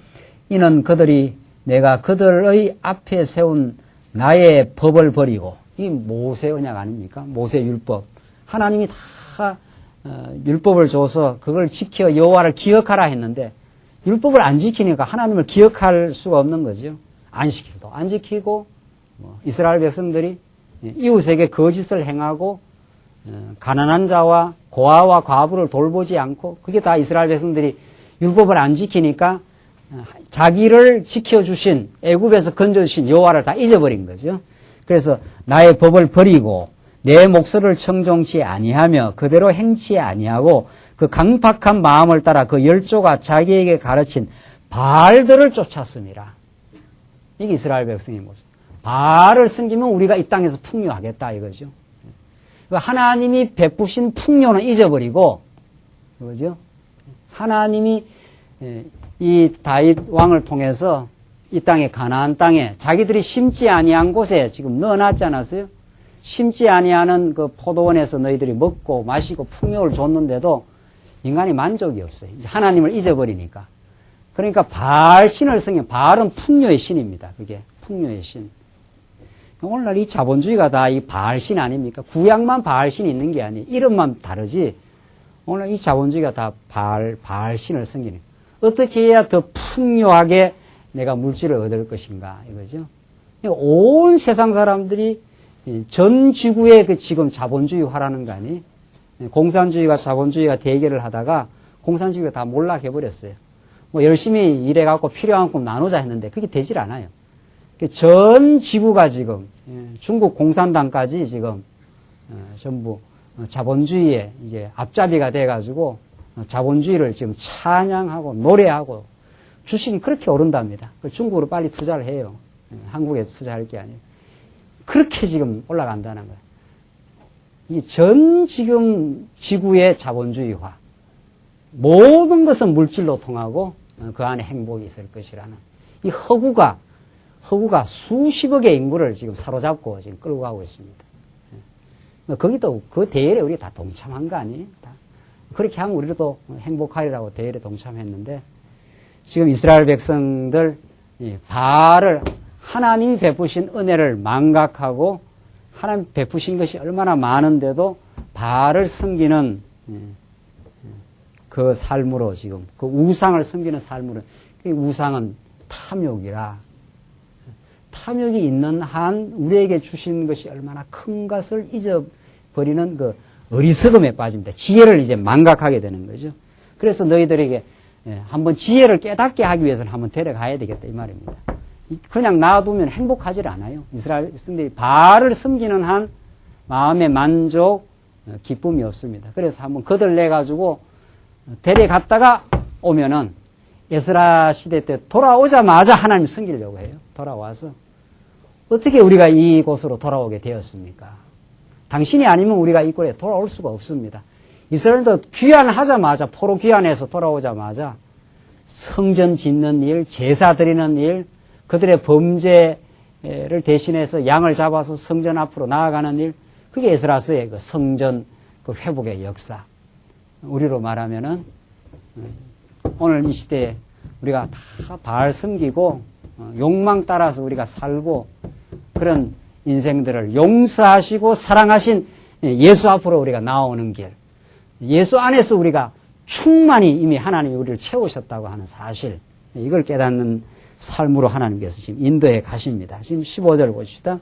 [SPEAKER 1] 이는 그들이 내가 그들의 앞에 세운 나의 법을 버리고 이 모세 언약 아닙니까? 모세 율법. 하나님이 다 율법을 줘서 그걸 지켜 여호와를 기억하라 했는데 율법을 안 지키니까 하나님을 기억할 수가 없는 거죠. 안식일도 안 지키고 이스라엘 백성들이 이웃에게 거짓을 행하고 가난한 자와 고아와 과부를 돌보지 않고 그게 다 이스라엘 백성들이 율법을 안 지키니까 자기를 지켜주신 애굽에서 건져주신 여호와를 다 잊어버린 거죠. 그래서 나의 법을 버리고 내 목소리를 청종치 아니하며 그대로 행치 아니하고 그 강팍한 마음을 따라 그 열조가 자기에게 가르친 바알들을 쫓았습니다. 이게 이스라엘 백성의 모습. 바알을 섬기면 우리가 이 땅에서 풍요하겠다 이거죠. 하나님이 베푸신 풍요는 잊어버리고 그거죠. 하나님이 이 다윗 왕을 통해서 이 땅에 가나안 땅에 자기들이 심지 아니한 곳에 지금 넣어놨지 않았어요? 심지 아니하는 그 포도원에서 너희들이 먹고 마시고 풍요를 줬는데도 인간이 만족이 없어요. 이제 하나님을 잊어버리니까. 그러니까 바알 신을 섬기면 바알은 풍요의 신입니다. 그게 풍요의 신. 오늘날 이 자본주의가 다 이 바알 신 아닙니까? 구약만 바알 신이 있는 게 아니에요. 이름만 다르지. 오늘 이 자본주의가 다 바알 신을 섬기는. 어떻게 해야 더 풍요하게 내가 물질을 얻을 것인가 이거죠. 온 세상 사람들이 전 지구에 그 지금 자본주의화라는 거 아니에요? 공산주의가 자본주의가 대결을 하다가 공산주의가 다 몰락해버렸어요. 열심히 일해갖고 필요한 만큼 나누자 했는데 그게 되질 않아요. 전 지구가 지금 중국 공산당까지 지금 전부 자본주의에 이제 앞잡이가 돼가지고 자본주의를 지금 찬양하고 노래하고 주식이 그렇게 오른답니다. 중국으로 빨리 투자를 해요. 한국에 투자할 게 아니에요. 그렇게 지금 올라간다는 거예요. 이 전 지금 지구의 자본주의화, 모든 것은 물질로 통하고 그 안에 행복이 있을 것이라는 이 허구가 수십억의 인구를 지금 사로잡고 지금 끌고 가고 있습니다. 거기도 그 대열에 우리가 다 동참한 거 아니에요? 다. 그렇게 하면 우리도 행복하리라고 대열에 동참했는데 지금 이스라엘 백성들 바알을 하나님이 베푸신 은혜를 망각하고 하나님 베푸신 것이 얼마나 많은데도 바알을 섬기는 그 삶으로 지금 그 우상을 섬기는 삶으로 그 우상은 탐욕이라 탐욕이 있는 한 우리에게 주신 것이 얼마나 큰 것을 잊어버리는 그 어리석음에 빠집니다. 지혜를 이제 망각하게 되는 거죠. 그래서 너희들에게 한번 지혜를 깨닫게 하기 위해서는 한번 데려가야 되겠다 이 말입니다. 그냥 놔두면 행복하지 않아요. 이스라엘 백성들이 바알을 섬기는 한 마음의 만족, 기쁨이 없습니다. 그래서 한번 거들내가지고 데려갔다가 오면은 에스라 시대 때 돌아오자마자 하나님 섬기려고 해요. 돌아와서 어떻게 우리가 이곳으로 돌아오게 되었습니까? 당신이 아니면 우리가 이 꼴에 돌아올 수가 없습니다. 이스라엘도 귀환하자마자 포로 귀환해서 돌아오자마자 성전 짓는 일, 제사 드리는 일, 그들의 범죄를 대신해서 양을 잡아서 성전 앞으로 나아가는 일, 그게 에스라서의 그 성전 그 회복의 역사. 우리로 말하면은 오늘 이 시대에 우리가 다 바알 섬기고 욕망 따라서 우리가 살고 그런 인생들을 용서하시고 사랑하신 예수 앞으로 우리가 나오는 길, 예수 안에서 우리가 충만히 이미 하나님이 우리를 채우셨다고 하는 사실, 이걸 깨닫는 삶으로 하나님께서 지금 인도해 가십니다. 지금 15절 보십시다.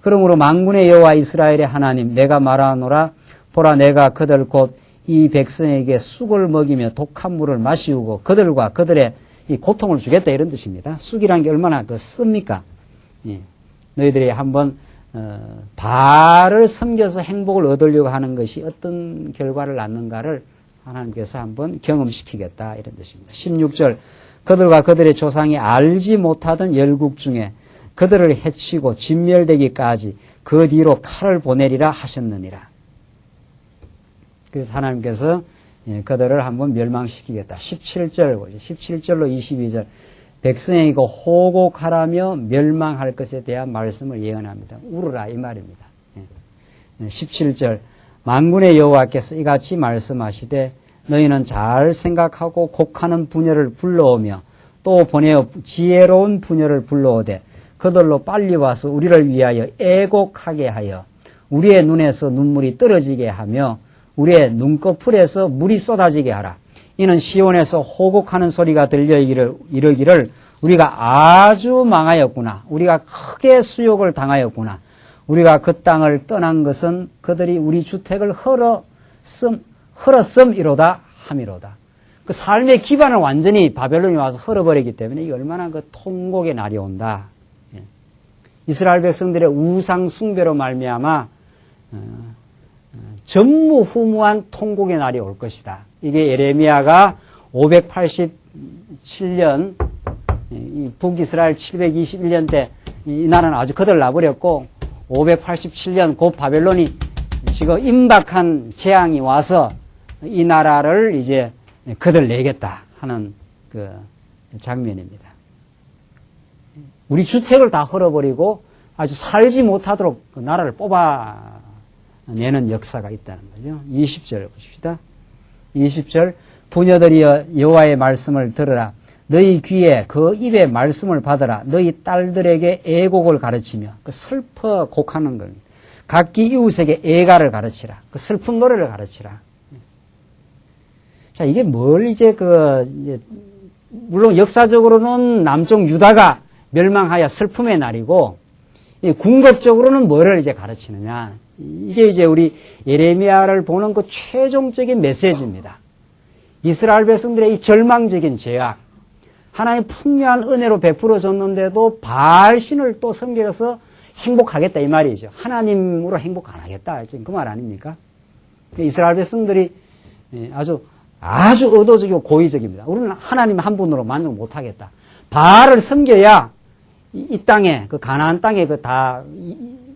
[SPEAKER 1] 그러므로 만군의 여호와 이스라엘의 하나님, 내가 말하노라. 보라, 내가 그들 곧 이 백성에게 쑥을 먹이며 독한 물을 마시우고 그들과 그들의 이 고통을 주겠다, 이런 뜻입니다. 쑥이라는 게 얼마나 그 씁니까? 예. 너희들이 한번 바알을 섬겨서 행복을 얻으려고 하는 것이 어떤 결과를 낳는가를 하나님께서 한번 경험시키겠다, 이런 뜻입니다. 16절, 그들과 그들의 조상이 알지 못하던 열국 중에 그들을 해치고 진멸되기까지 그 뒤로 칼을 보내리라 하셨느니라. 그래서 하나님께서 그들을 한번 멸망시키겠다. 17절, 17절로 22절. 백성에게 호곡하라며 멸망할 것에 대한 말씀을 예언합니다. 울으라, 이 말입니다. 17절. 만군의 여호와께서 이같이 말씀하시되 너희는 잘 생각하고 곡하는 부녀를 불러오며 또 보내어 지혜로운 부녀를 불러오되 그들로 빨리 와서 우리를 위하여 애곡하게 하여 우리의 눈에서 눈물이 떨어지게 하며 우리의 눈꺼풀에서 물이 쏟아지게 하라. 이는 시온에서 호곡하는 소리가 들려 이르기를 우리가 아주 망하였구나. 우리가 크게 수욕을 당하였구나. 우리가 그 땅을 떠난 것은 그들이 우리 주택을 헐었음이로다 함이로다. 그 삶의 기반을 완전히 바벨론이 와서 헐어버리기 때문에 이게 얼마나 그 통곡의 날이 온다. 이스라엘 백성들의 우상 숭배로 말미암아 전무후무한 통곡의 날이 올 것이다. 이게 예레미야가 587년 이 북이스라엘 721년 때 이 나라는 아주 거들나버렸고 587년 곧 바벨론이 지금 임박한 재앙이 와서 이 나라를 이제 거들내겠다 하는 그 장면입니다. 우리 주택을 다 헐어버리고 아주 살지 못하도록 그 나라를 뽑아내는 역사가 있다는 거죠. 20절 보십시다. 20절, 부녀들이여 여호와의 말씀을 들으라. 너희 귀에 그 입의 말씀을 받으라. 너희 딸들에게 애곡을 가르치며 그 슬퍼 곡하는 겁니다. 각기 이웃에게 애가를 가르치라. 그 슬픈 노래를 가르치라. 자, 이게 뭘 이제 물론 역사적으로는 남쪽 유다가 멸망하여 슬픔의 날이고, 궁극적으로는 뭐를 이제 가르치느냐. 이게 이제 우리 예레미야를 보는 그 최종적인 메시지입니다. 이스라엘 백성들의 이 절망적인 죄악, 하나님 풍요한 은혜로 베풀어 줬는데도 바알 신을 또 섬겨서 행복하겠다 이 말이죠. 하나님으로 행복 안 하겠다. 지금 그 말 아닙니까? 이스라엘 백성들이 아주 의도적이고 고의적입니다. 우리는 하나님 한 분으로 만족 못 하겠다. 바알을 섬겨야 이 땅에, 그 가나안 땅에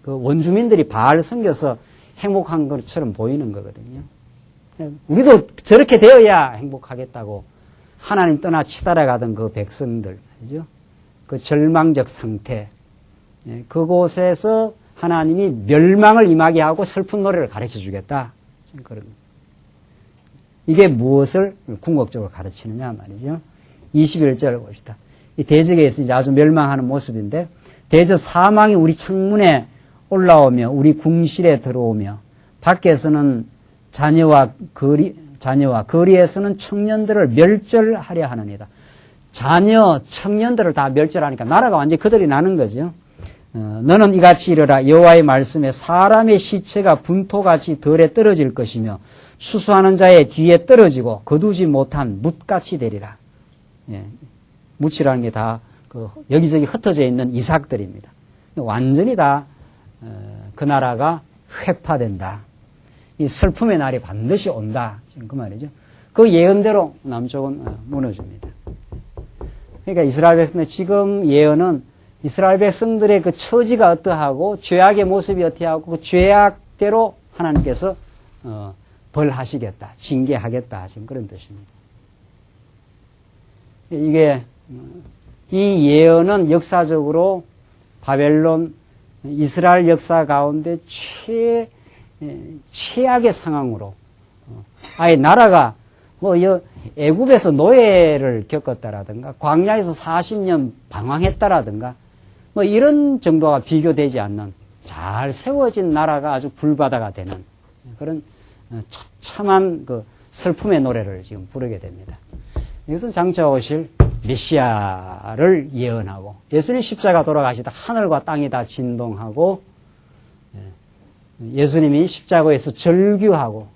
[SPEAKER 1] 그 원주민들이 바알 섬겨서 행복한 것처럼 보이는 거거든요. 우리도 저렇게 되어야 행복하겠다고 하나님 떠나 치달아가던 그 백성들, 그죠? 그 절망적 상태, 그곳에서 하나님이 멸망을 임하게 하고 슬픈 노래를 가르쳐 주겠다. 그런 이게 무엇을 궁극적으로 가르치느냐 말이죠. 21절을 봅시다. 이 대적에서 이제 아주 멸망하는 모습인데, 대저 사망이 우리 창문에 올라오며 우리 궁실에 들어오며 밖에서는 자녀와 거리에서는 청년들을 멸절하려 하느니라. 자녀, 청년들을 다 멸절하니까 나라가 완전히 그들이 나는 거죠. 너는 이같이 이르라. 여호와의 말씀에 사람의 시체가 분토같이 덜에 떨어질 것이며 추수하는 자의 뒤에 떨어지고 거두지 못한 뭇같이 되리라. 예, 묻이라는 게 다 그 여기저기 흩어져 있는 이삭들입니다. 완전히 다 그 나라가 회파된다. 이 슬픔의 날이 반드시 온다. 지금 그 말이죠. 그 예언대로 남쪽은 무너집니다. 그러니까 이스라엘 백성들 지금 예언은 이스라엘 백성들의 그 처지가 어떠하고 죄악의 모습이 어떠하고 그 죄악대로 하나님께서 벌하시겠다, 징계하겠다, 지금 그런 뜻입니다. 이게 이 예언은 역사적으로 바벨론 이스라엘 역사 가운데 최악의 상황으로 아예 나라가 뭐 애굽에서 노예를 겪었다라든가 광야에서 40년 방황했다라든가 뭐 이런 정도와 비교되지 않는 잘 세워진 나라가 아주 불바다가 되는 그런 처참한 그 슬픔의 노래를 지금 부르게 됩니다. 이것은 장차 오실 메시아를 예언하고 예수님 십자가 돌아가시다 하늘과 땅이 다 진동하고 예수님이 십자가에서 절규하고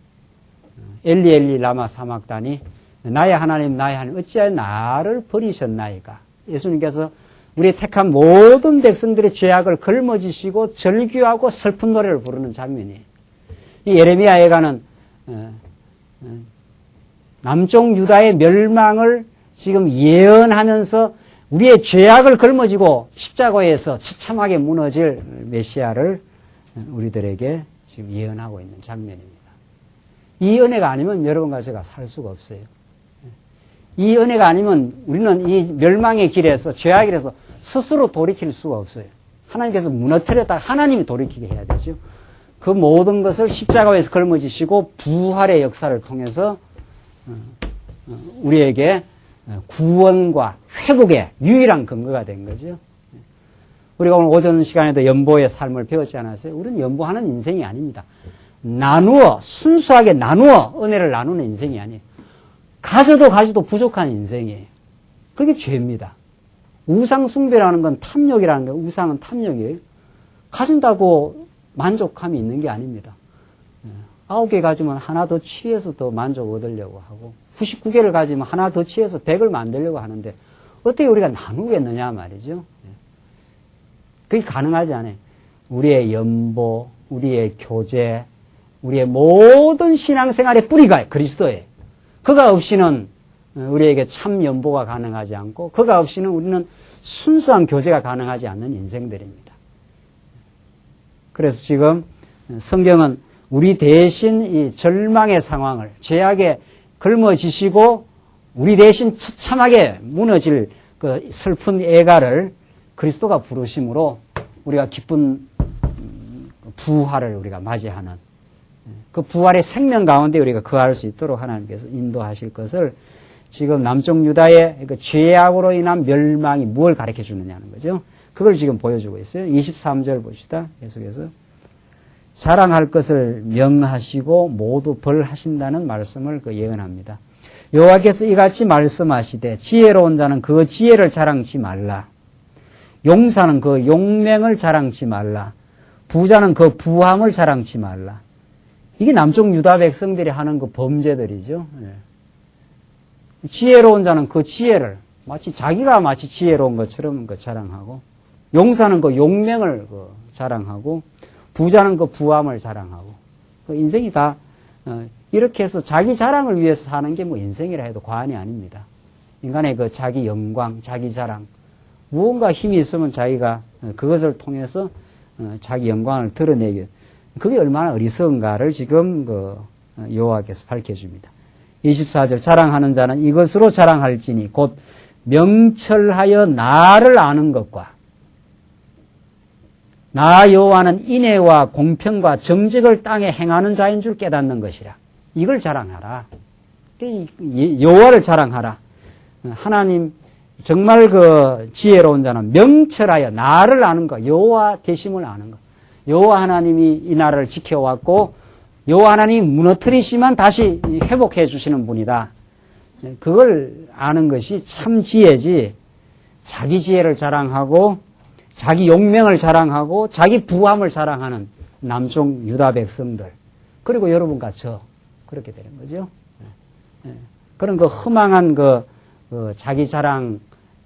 [SPEAKER 1] 엘리 엘리 라마 사막다니 나의 하나님 어찌하여 나를 버리셨나이까. 예수님께서 우리 택한 모든 백성들의 죄악을 걸머지시고 절규하고 슬픈 노래를 부르는 장면이에요. 이 예레미야 예가는 남쪽 유다의 멸망을 지금 예언하면서 우리의 죄악을 걸머지고 십자가에서 처참하게 무너질 메시아를 우리들에게 지금 예언하고 있는 장면입니다. 이 은혜가 아니면 여러분과 제가 살 수가 없어요. 이 은혜가 아니면 우리는 이 멸망의 길에서 죄악의 길에서 스스로 돌이킬 수가 없어요. 하나님께서 무너뜨렸다가 하나님이 돌이키게 해야 되죠. 그 모든 것을 십자가에서 걸머지시고 부활의 역사를 통해서 우리에게 구원과 회복의 유일한 근거가 된 거죠. 우리가 오늘 오전 시간에도 연보의 삶을 배웠지 않았어요? 우리는 연보하는 인생이 아닙니다. 순수하게 나누어 은혜를 나누는 인생이 아니에요. 가져도 부족한 인생이에요. 그게 죄입니다. 우상숭배라는 건 탐욕이라는 거예요. 우상은 탐욕이에요. 가진다고 만족함이 있는 게 아닙니다. 9개 가지면 하나 더 취해서 더 만족 얻으려고 하고 99개를 가지면 하나 더 취해서 100을 만들려고 하는데 어떻게 우리가 나누겠느냐 말이죠. 그게 가능하지 않아요. 우리의 연보, 우리의 교제, 우리의 모든 신앙생활의 뿌리가 그리스도예요. 그가 없이는 우리에게 참 연보가 가능하지 않고 그가 없이는 우리는 순수한 교제가 가능하지 않는 인생들입니다. 그래서 지금 성경은 우리 대신 이 절망의 상황을 죄악에 걸머지시고 우리 대신 처참하게 무너질 그 슬픈 애가를 그리스도가 부르심으로 우리가 기쁜 부활을 우리가 맞이하는 그 부활의 생명 가운데 우리가 거할 수 있도록 하나님께서 인도하실 것을 지금 남쪽 유다의 그 죄악으로 인한 멸망이 무엇을 가르쳐 주느냐는 거죠. 그걸 지금 보여주고 있어요. 23절 봅시다. 계속해서 자랑할 것을 명하시고 모두 벌하신다는 말씀을 예언합니다. 여호와께서 이같이 말씀하시되 지혜로운 자는 그 지혜를 자랑치 말라. 용사는 그 용맹을 자랑치 말라. 부자는 그 부함을 자랑치 말라. 이게 남쪽 유다 백성들이 하는 그 범죄들이죠. 지혜로운 자는 그 지혜를 자기가 마치 지혜로운 것처럼 자랑하고, 용사는 그 용맹을 자랑하고, 부자는 그 부함을 자랑하고, 인생이 다 이렇게 해서 자기 자랑을 위해서 사는 게 인생이라 해도 과언이 아닙니다. 인간의 그 자기 영광, 자기 자랑, 무언가 힘이 있으면 자기가 그것을 통해서 자기 영광을 드러내기. 그게 얼마나 어리석은가를 지금 여호와께서 밝혀줍니다. 24절 자랑하는 자는 이것으로 자랑할지니 곧 명철하여 나를 아는 것과 나 여호와는 인애와 공평과 정직을 땅에 행하는 자인 줄 깨닫는 것이라. 이걸 자랑하라. 여호와를 자랑하라. 하나님 정말 지혜로운 자는 명철하여 나를 아는 것, 여호와 되심을 아는 것. 여호와 하나님이 이 나라를 지켜왔고 여호와 하나님이 무너뜨리시면 다시 회복해 주시는 분이다. 그걸 아는 것이 참 지혜지. 자기 지혜를 자랑하고 자기 용맹을 자랑하고 자기 부함을 자랑하는 남쪽 유다 백성들, 그리고 여러분과 저, 그렇게 되는 거죠. 그런 허망한 자기 자랑,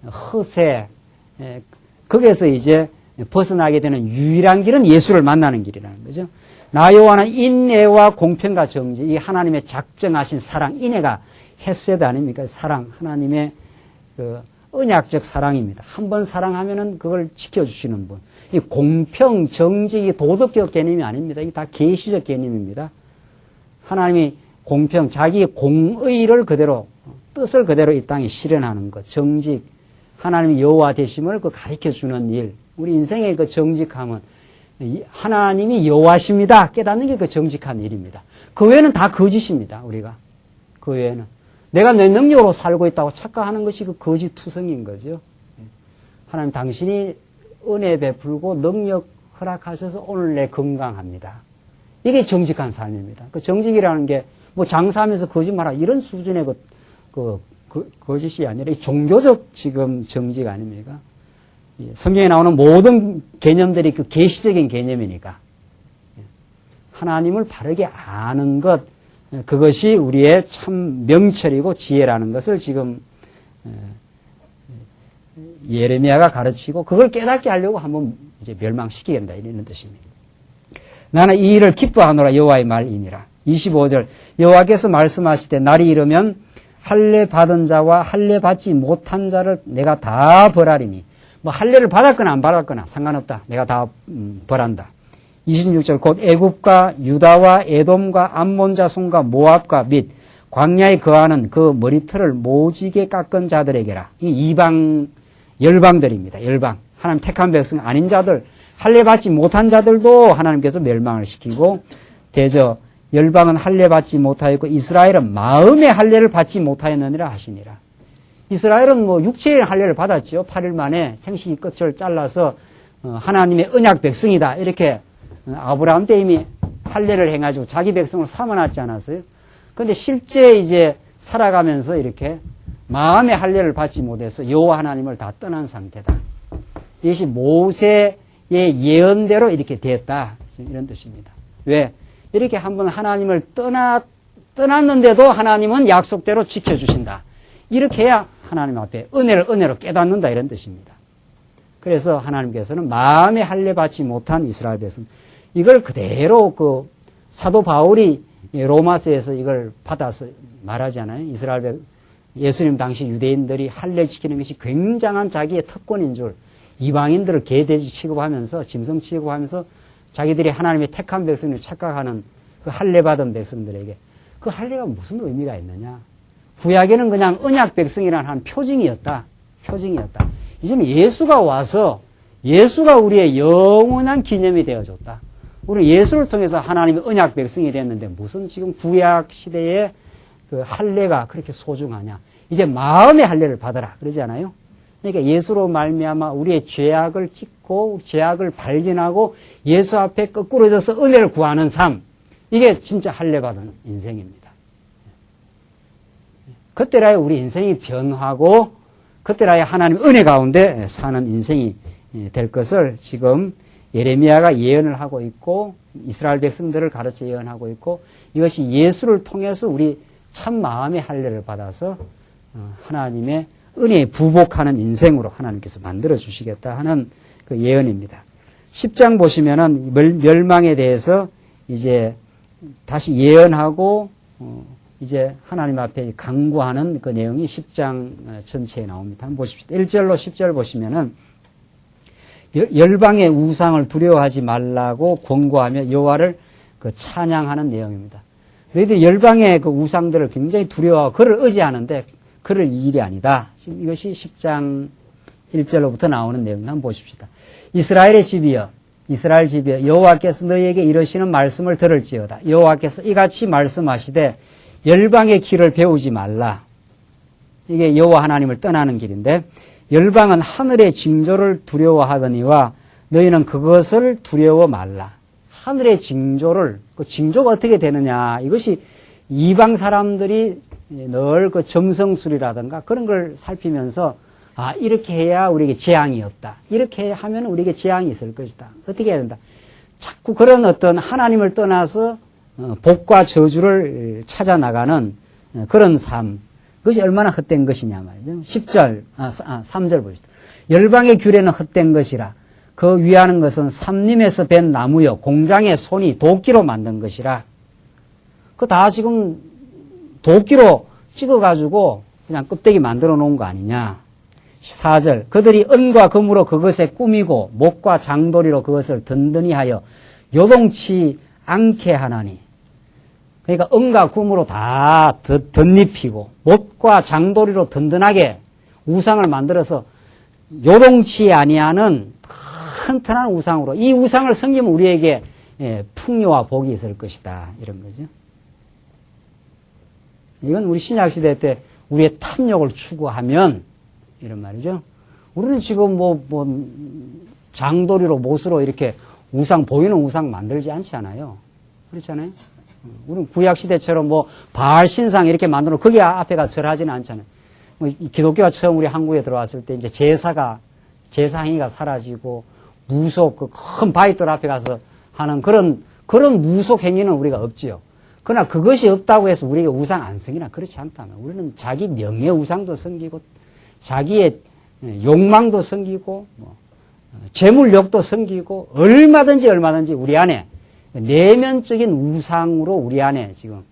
[SPEAKER 1] 허세, 거기에서 이제 벗어나게 되는 유일한 길은 예수를 만나는 길이라는 거죠. 나 여호와는 인애와 공평과 정직, 이 하나님의 작정하신 사랑, 인애가 헤세드 아닙니까? 사랑, 하나님의 언약적 사랑입니다. 한번 사랑하면은 그걸 지켜주시는 분. 이 공평, 정직이 도덕적 개념이 아닙니다. 이게 다 계시적 개념입니다. 하나님이 공평, 자기의 공의를 그대로, 뜻을 그대로 이 땅에 실현하는 것, 정직, 하나님의 여호와 되심을 가르쳐 주는 일. 우리 인생의 정직함은 하나님이 여호와십니다 깨닫는 게 정직한 일입니다. 그 외에는 다 거짓입니다. 우리가 그 외에는 내가 내 능력으로 살고 있다고 착각하는 것이 거짓 투성인 거죠. 하나님 당신이 은혜 베풀고 능력 허락하셔서 오늘 내 건강합니다. 이게 정직한 삶입니다. 정직이라는 게 장사하면서 거짓말하고 이런 수준의 거짓이 아니라 종교적 지금 정직 아닙니까? 성경에 나오는 모든 개념들이 계시적인 개념이니까 하나님을 바르게 아는 것, 그것이 우리의 참 명철이고 지혜라는 것을 지금 예레미야가 가르치고 그걸 깨닫게 하려고 한번 이제 멸망시키게 된다 이런 뜻입니다. 나는 이 일을 기뻐하노라 여호와의 말이니라. 25절 여호와께서 말씀하시되 날이 이르면 할례 받은 자와 할례 받지 못한 자를 내가 다 벌하리니 할례를 받았거나 안 받았거나 상관없다. 내가 다 벌한다. 26절 곧 애굽과 유다와 에돔과 암몬 자손과 모압과 및 광야에 거하는 그 머리털을 모지게 깎은 자들에게라. 이 이방 열방들입니다. 열방. 하나님 택한 백성 아닌 자들, 할례 받지 못한 자들도 하나님께서 멸망을 시키고 대저 열방은 할례 받지 못하였고 이스라엘은 마음의 할례를 받지 못하였느니라 하시니라. 이스라엘은 육체의 할례를 받았죠. 8일 만에 생식기 끝을 잘라서 하나님의 언약 백성이다. 이렇게 아브라함 때 이미 할례를 해가지고 자기 백성을 삼아놨지 않았어요? 그런데 실제 이제 살아가면서 이렇게 마음의 할례를 받지 못해서 여호와 하나님을 다 떠난 상태다. 이것이 모세의 예언대로 이렇게 됐다. 이런 뜻입니다. 왜? 이렇게 한번 하나님을 떠났는데도 하나님은 약속대로 지켜주신다. 이렇게 해야 하나님 앞에 은혜로 깨닫는다. 이런 뜻입니다. 그래서 하나님께서는 마음의 할례 받지 못한 이스라엘 백성, 이걸 그대로 사도 바울이 로마서에서 이걸 받아서 말하잖아요. 이스라엘 예수님 당시 유대인들이 할례 지키는 것이 굉장한 자기의 특권인 줄, 이방인들을 개돼지 취급하면서 짐승 취급하면서 자기들이 하나님의 택한 백성을 착각하는 그 할례 받은 백성들에게 그 할례가 무슨 의미가 있느냐? 구약에는 그냥 언약 백성이라는 한 표징이었다. 이제는 예수가 와서 예수가 우리의 영원한 기념이 되어줬다. 우리는 예수를 통해서 하나님의 언약 백성이 됐는데 무슨 지금 구약 시대에 그 할례가 그렇게 소중하냐? 이제 마음의 할례를 받아라 그러지 않아요? 그러니까 예수로 말미암아 우리의 죄악을 찢고 죄악을 발견하고 예수 앞에 거꾸로져서 은혜를 구하는 삶, 이게 진짜 할례 받은 인생입니다. 그때라야 우리 인생이 변하고 그때라야 하나님의 은혜 가운데 사는 인생이 될 것을 지금 예레미야가 예언을 하고 있고 이스라엘 백성들을 가르쳐 예언하고 있고, 이것이 예수를 통해서 우리 참 마음의 할례를 받아서 하나님의 은혜에 부복하는 인생으로 하나님께서 만들어 주시겠다 하는 그 예언입니다. 10장 보시면은 멸망에 대해서 이제 다시 예언하고 이제 하나님 앞에 강구하는 그 내용이 10장 전체에 나옵니다. 한번 보십시오. 1절로 10절 보시면은 열방의 우상을 두려워하지 말라고 권고하며 여호와를 그 찬양하는 내용입니다. 너희들이 열방의 그 우상들을 굉장히 두려워하고 그를 의지하는데 그럴 일이 아니다. 지금 이것이 10장 1절로부터 나오는 내용 한번 보십시다. 이스라엘 집이여 여호와께서 너희에게 이러시는 말씀을 들을지어다. 여호와께서 이같이 말씀하시되 열방의 길을 배우지 말라. 이게 여호와 하나님을 떠나는 길인데 열방은 하늘의 징조를 두려워하거니와 너희는 그것을 두려워 말라. 하늘의 징조를, 그 징조가 어떻게 되느냐. 이것이 이방 사람들이 늘 그 점성술이라든가 그런 걸 살피면서 아, 이렇게 해야 우리에게 재앙이 없다. 이렇게 하면 우리에게 재앙이 있을 것이다. 어떻게 해야 된다. 자꾸 그런 어떤 하나님을 떠나서 복과 저주를 찾아 나가는 그런 삶. 그것이 얼마나 헛된 것이냐 말이죠. 3절 보시죠. 열방의 규례는 헛된 것이라. 그 위하는 것은 삼림에서 벤 나무여 공장의 손이 도끼로 만든 것이라. 그거 다 지금 도끼로 찍어가지고 그냥 껍데기 만들어 놓은 거 아니냐. 4절. 그들이 은과 금으로 그것에 꾸미고 목과 장도리로 그것을 든든히 하여 요동치 않게 하나니. 그러니까 은과 금으로 다 덧입히고 못과 장도리로 든든하게 우상을 만들어서 요동치 아니하는 튼튼한 우상으로 이 우상을 섬기면 우리에게 풍요와 복이 있을 것이다. 이런 거죠. 이건 우리 신약시대 때 우리의 탐욕을 추구하면 이런 말이죠. 우리는 지금 장도리로 못으로 이렇게 우상, 보이는 우상 만들지 않지 않아요. 그렇잖아요. 우리는 구약시대처럼 바알 신상 이렇게 만들어 거기 앞에 가서 절하지는 않잖아요. 기독교가 처음 우리 한국에 들어왔을 때 이제 제사 행위가 사라지고 무속, 그 큰 바위돌 앞에 가서 하는 그런 무속 행위는 우리가 없지요. 그러나 그것이 없다고 해서 우리가 우상 안 섬기나 그렇지 않다면 우리는 자기 명예 우상도 섬기고 자기의 욕망도 섬기고 재물욕도 섬기고 얼마든지 우리 안에 내면적인 우상으로 우리 안에 지금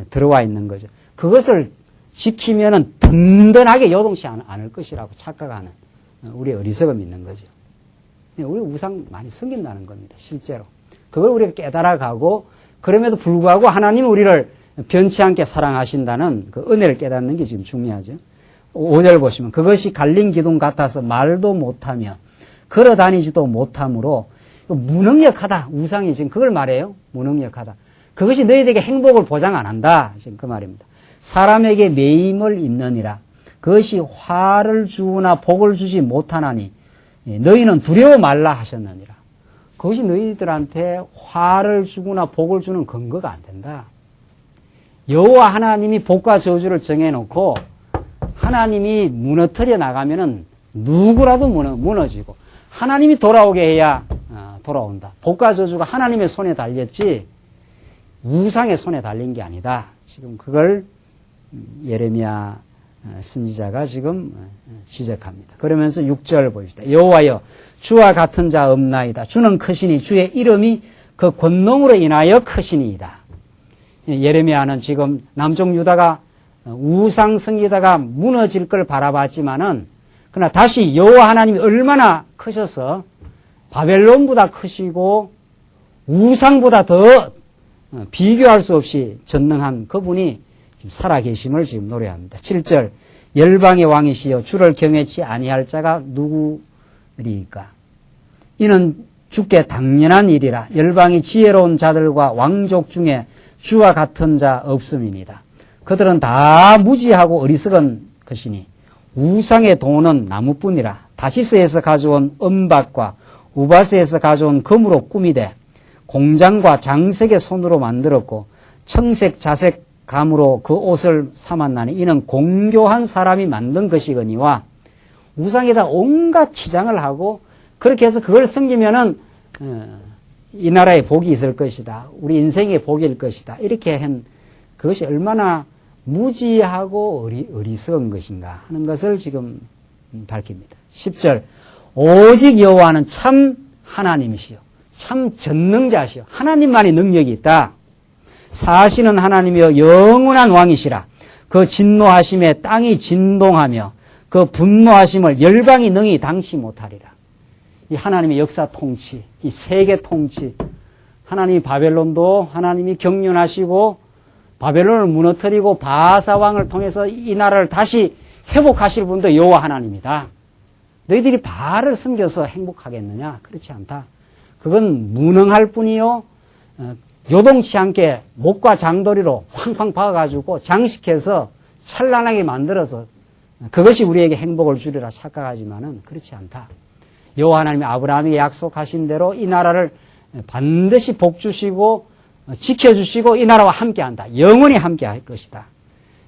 [SPEAKER 1] 들어와 있는 거죠. 그것을 지키면은 든든하게 요동치 않을 것이라고 착각하는 우리의 어리석음이 있는 거죠. 우리 우상 많이 섬긴다는 겁니다. 실제로. 그걸 우리가 깨달아가고 그럼에도 불구하고 하나님은 우리를 변치 않게 사랑하신다는 그 은혜를 깨닫는 게 지금 중요하죠. 5절 보시면 그것이 갈린 기둥 같아서 말도 못하며 걸어다니지도 못하므로 무능력하다. 우상이 지금 그걸 말해요. 무능력하다. 그것이 너희들에게 행복을 보장 안 한다. 지금 그 말입니다. 사람에게 매임을 입느니라. 그것이 화를 주거나 복을 주지 못하나니 너희는 두려워 말라 하셨느니라. 그것이 너희들한테 화를 주거나 복을 주는 근거가 안 된다. 여호와 하나님이 복과 저주를 정해놓고 하나님이 무너뜨려 나가면은 누구라도 무너지고 하나님이 돌아오게 해야 돌아온다. 복과 저주가 하나님의 손에 달렸지 우상의 손에 달린 게 아니다. 지금 그걸 예레미야 선지자가 지금 지적합니다. 그러면서 6절 보십시다. 여호와여 주와 같은 자 없나이다. 주는 크시니 주의 이름이 그 권능으로 인하여 크시니이다. 예레미야는 지금 남쪽 유다가 우상 섬기다가 무너질 걸 바라봤지만은 그러나 다시 여호와 하나님이 얼마나 크셔서 바벨론보다 크시고 우상보다 더 비교할 수 없이 전능한 그분이 지금 살아계심을 지금 노래합니다. 7절 열방의 왕이시여 주를 경외치 아니할 자가 누구리까? 이는 주께 당연한 일이라. 열방이 지혜로운 자들과 왕족 중에 주와 같은 자 없음이니이다. 그들은 다 무지하고 어리석은 것이니 우상의 도는 나무뿐이라. 다시스에서 가져온 은박과 우바스에서 가져온 금으로 꾸미되 공장과 장색의 손으로 만들었고 청색 자색 감으로 그 옷을 삼았나니 이는 공교한 사람이 만든 것이거니와 우상에다 온갖 치장을 하고 그렇게 해서 그걸 섬기면은 이 나라에 복이 있을 것이다. 우리 인생의 복일 것이다. 이렇게 한 그것이 얼마나 무지하고 어리석은 것인가 하는 것을 지금 밝힙니다. 10절 오직 여호와는 참 하나님이시요 참 전능자시요 하나님만이 능력이 있다. 사시는 하나님이여 영원한 왕이시라. 그 진노하심에 땅이 진동하며 그 분노하심을 열방이 능히 당치 못하리라. 이 하나님의 역사 통치, 이 세계 통치, 하나님이 바벨론도 하나님이 경륜하시고 바벨론을 무너뜨리고 바사 왕을 통해서 이 나라를 다시 회복하실 분도 여호와 하나님이다. 너희들이 바알을 섬겨서 행복하겠느냐? 그렇지 않다. 그건 무능할 뿐이요. 요동치 않게 목과 장도리로 쾅쾅 박아가지고 장식해서 찬란하게 만들어서 그것이 우리에게 행복을 주리라 착각하지만은 그렇지 않다. 여호와 하나님이 아브라함에게 약속하신 대로 이 나라를 반드시 복주시고 지켜주시고 이 나라와 함께한다. 영원히 함께할 것이다.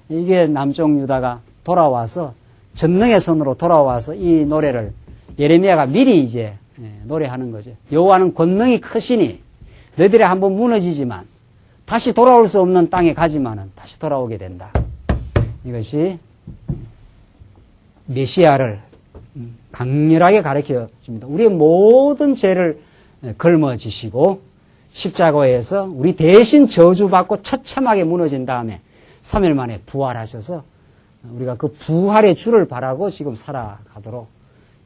[SPEAKER 1] 이게 남쪽 유다가 돌아와서 전능의 선으로 돌아와서 이 노래를 예레미야가 미리 이제 노래하는 거죠. 여호와는 권능이 크시니 너희들이 한번 무너지지만 다시 돌아올 수 없는 땅에 가지만은 다시 돌아오게 된다. 이것이 메시아를 강렬하게 가르쳐 줍니다. 우리의 모든 죄를 걸머지시고 십자가에서 우리 대신 저주받고 처참하게 무너진 다음에 3일 만에 부활하셔서 우리가 그 부활의 주를 바라고 지금 살아가도록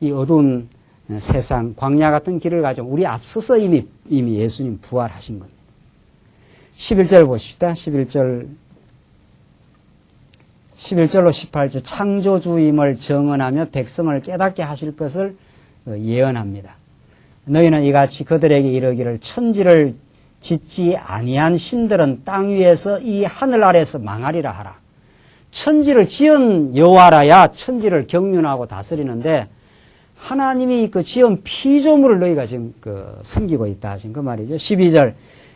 [SPEAKER 1] 이 어두운 세상 광야 같은 길을 가지고 우리 앞서서 이미 예수님 부활하신 겁니다. 11절 보십시다. 11절로 18절 창조주임을 정언하며 백성을 깨닫게 하실 것을 예언합니다. 너희는 이같이 그들에게 이르기를 천지를 짓지 아니한 신들은 땅 위에서 이 하늘 아래에서 망하리라 하라. 천지를 지은 여호와라야 천지를 경륜하고 다스리는데 하나님이 그 지은 피조물을 너희가 지금 섬기고 있다 하신 그 말이죠. 12절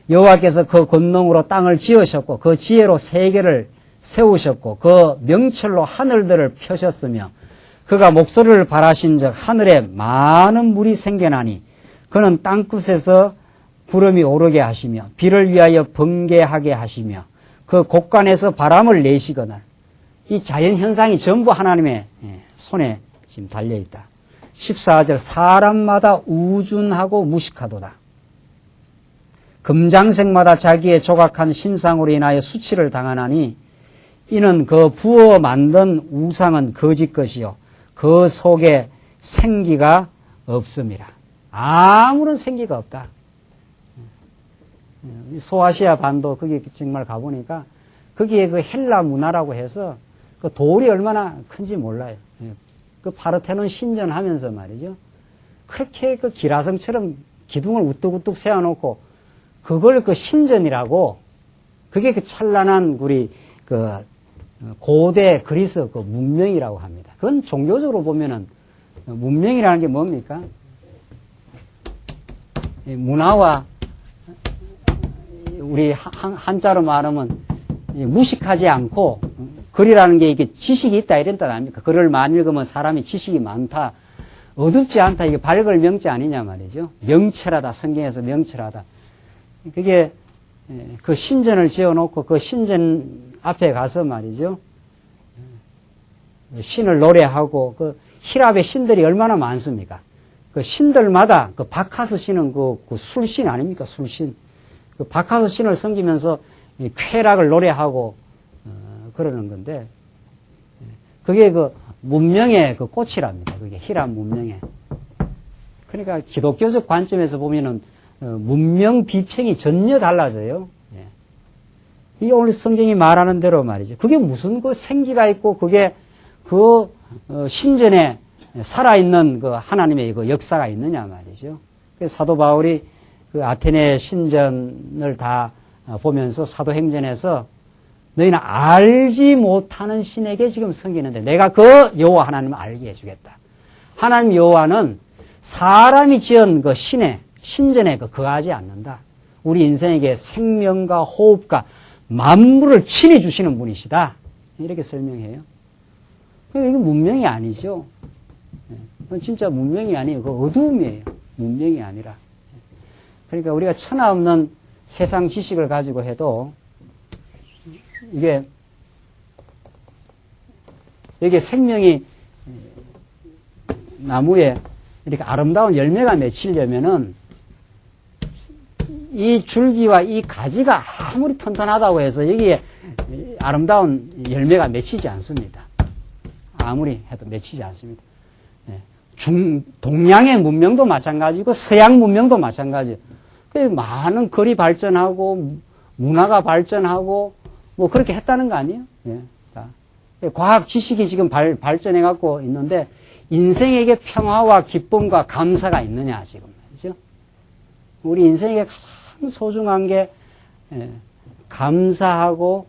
[SPEAKER 1] 여호와께서 그 권능으로 땅을 지으셨고 그 지혜로 세계를 세우셨고 그 명철로 하늘들을 펴셨으며 그가 목소리를 발하신즉 하늘에 많은 물이 생겨나니 그는 땅끝에서 구름이 오르게 하시며 비를 위하여 번개하게 하시며 그 곳간에서 바람을 내시거늘 이 자연현상이 전부 하나님의 손에 지금 달려있다. 14절 사람마다 우준하고 무식하도다. 금장색마다 자기의 조각한 신상으로 인하여 수치를 당하나니 이는 그 부어 만든 우상은 거짓 것이요 그 속에 생기가 없음이라. 아무런 생기가 없다. 소아시아 반도 거기 정말 가보니까 거기에 그 헬라 문화라고 해서 그 돌이 얼마나 큰지 몰라요. 그 파르테논 신전하면서 말이죠. 그렇게 그 기라성처럼 기둥을 우뚝우뚝 세워놓고 그걸 그 신전이라고 그게 그 찬란한 우리 그 고대 그리스 그 문명이라고 합니다. 그건 종교적으로 보면은 문명이라는 게 뭡니까? 문화와 우리 한자로 말하면 무식하지 않고 글이라는 게 이게 지식이 있다 이런 뜻 아닙니까? 글을 많이 읽으면 사람이 지식이 많다, 어둡지 않다, 이게 밝을 명제 아니냐 말이죠. 명철하다, 성경에서 명철하다. 그게 그 신전을 지어놓고 그 신전 앞에 가서 말이죠. 신을 노래하고 그 히랍의 신들이 얼마나 많습니까? 그 신들마다 그 바카스 신은 그 술신 아닙니까? 술신. 그 바카스 신을 섬기면서 쾌락을 노래하고 그러는 건데 그게 그 문명의 그 꽃이랍니다. 그게 히랍 문명의. 그러니까 기독교적 관점에서 보면은 문명 비평이 전혀 달라져요. 이 오늘 성경이 말하는 대로 말이죠. 그게 무슨 그 생기가 있고 그게 그 신전에 살아있는 그 하나님의 그 역사가 있느냐 말이죠. 그래서 사도 바울이 그 아테네 신전을 다 보면서 사도행전에서 너희는 알지 못하는 신에게 지금 섬기는데 내가 그 여호와 하나님을 알게 해주겠다. 하나님 여호와는 사람이 지은 그 신전에 거하지 않는다. 우리 인생에게 생명과 호흡과 만물을 친히 주시는 분이시다. 이렇게 설명해요. 그러니까 이게 문명이 아니죠. 진짜 문명이 아니에요. 그 어두움이에요. 문명이 아니라. 그러니까 우리가 천하 없는 세상 지식을 가지고 해도 이게 생명이 나무에 이렇게 아름다운 열매가 맺히려면은 이 줄기와 이 가지가 아무리 튼튼하다고 해서 여기에 아름다운 열매가 맺히지 않습니다. 아무리 해도 맺히지 않습니다. 동양의 문명도 마찬가지고 서양 문명도 마찬가지예요. 많은 거리 발전하고 문화가 발전하고 뭐 그렇게 했다는 거 아니에요? 예. 과학 지식이 지금 발전해 갖고 있는데 인생에게 평화와 기쁨과 감사가 있느냐 지금 말이죠. 우리 인생에 가장 소중한 게 감사하고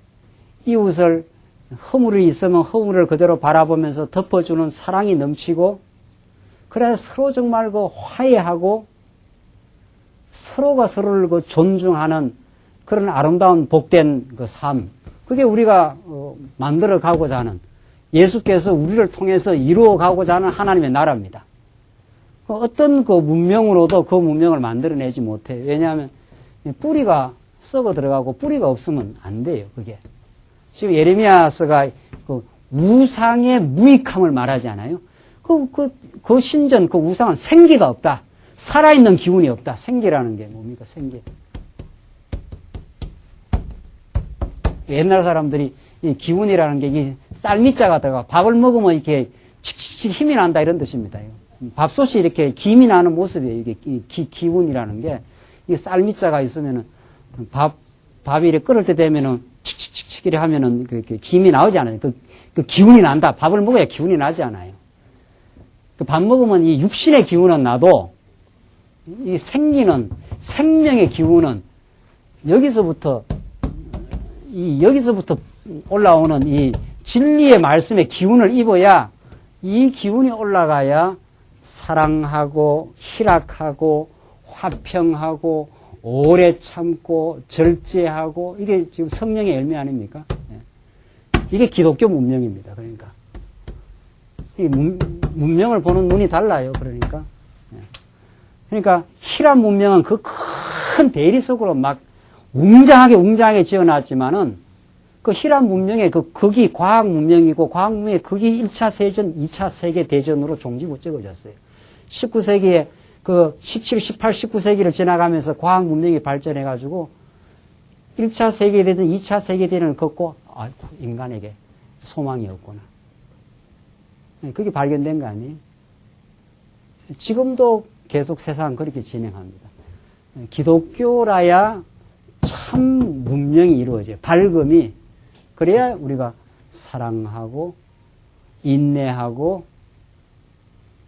[SPEAKER 1] 이웃을 허물이 있으면 허물을 그대로 바라보면서 덮어주는 사랑이 넘치고 그래야 서로 정말 그 화해하고 서로가 서로를 그 존중하는 그런 아름다운 복된 그 삶. 그게 우리가 만들어 가고자 하는 예수께서 우리를 통해서 이루어 가고자 하는 하나님의 나라입니다. 어떤 그 문명으로도 그 문명을 만들어내지 못해요. 왜냐하면 뿌리가 썩어 들어가고 뿌리가 없으면 안 돼요. 그게. 지금 예레미야서가 그 우상의 무익함을 말하지 않아요? 그 신전, 그 우상은 생기가 없다. 살아있는 기운이 없다. 생기라는 게 뭡니까? 생기. 옛날 사람들이 이 기운이라는 게 이 쌀미자가 들어가 밥을 먹으면 이렇게 칙칙칙 힘이 난다 이런 뜻입니다. 밥솥이 이렇게 김이 나는 모습이에요. 이게 기운이라는 게 이 쌀미자가 있으면은 밥이 이렇게 끓을 때 되면은 칙칙칙칙 이렇게 하면은 그 김이 나오지 않아요. 그 기운이 난다. 밥을 먹어야 기운이 나지 않아요. 그 밥 먹으면 이 육신의 기운은 나도 이 생기는 생명의 기운은 여기서부터 올라오는 이 진리의 말씀의 기운을 입어야 이 기운이 올라가야 사랑하고 희락하고 화평하고 오래 참고 절제하고 이게 지금 성령의 열매 아닙니까? 이게 기독교 문명입니다. 그러니까 이 문명을 보는 눈이 달라요. 그러니까 희란 문명은 그 큰 대리 속으로 막 웅장하게 지어놨지만은 그 희란 문명의 극이 과학 문명이고 과학 문명의 극이 1차 세전, 2차 세계대전으로 종지부쩍어졌어요. 19세기에 그 17, 18, 19세기를 지나가면서 과학 문명이 발전해가지고 1차 세계대전, 2차 세계대전을 겪고 아이고 인간에게 소망이 없구나. 그게 발견된 거 아니에요? 지금도 계속 세상은 그렇게 진행합니다. 기독교라야 참 문명이 이루어져요. 밝음이. 그래야 우리가 사랑하고 인내하고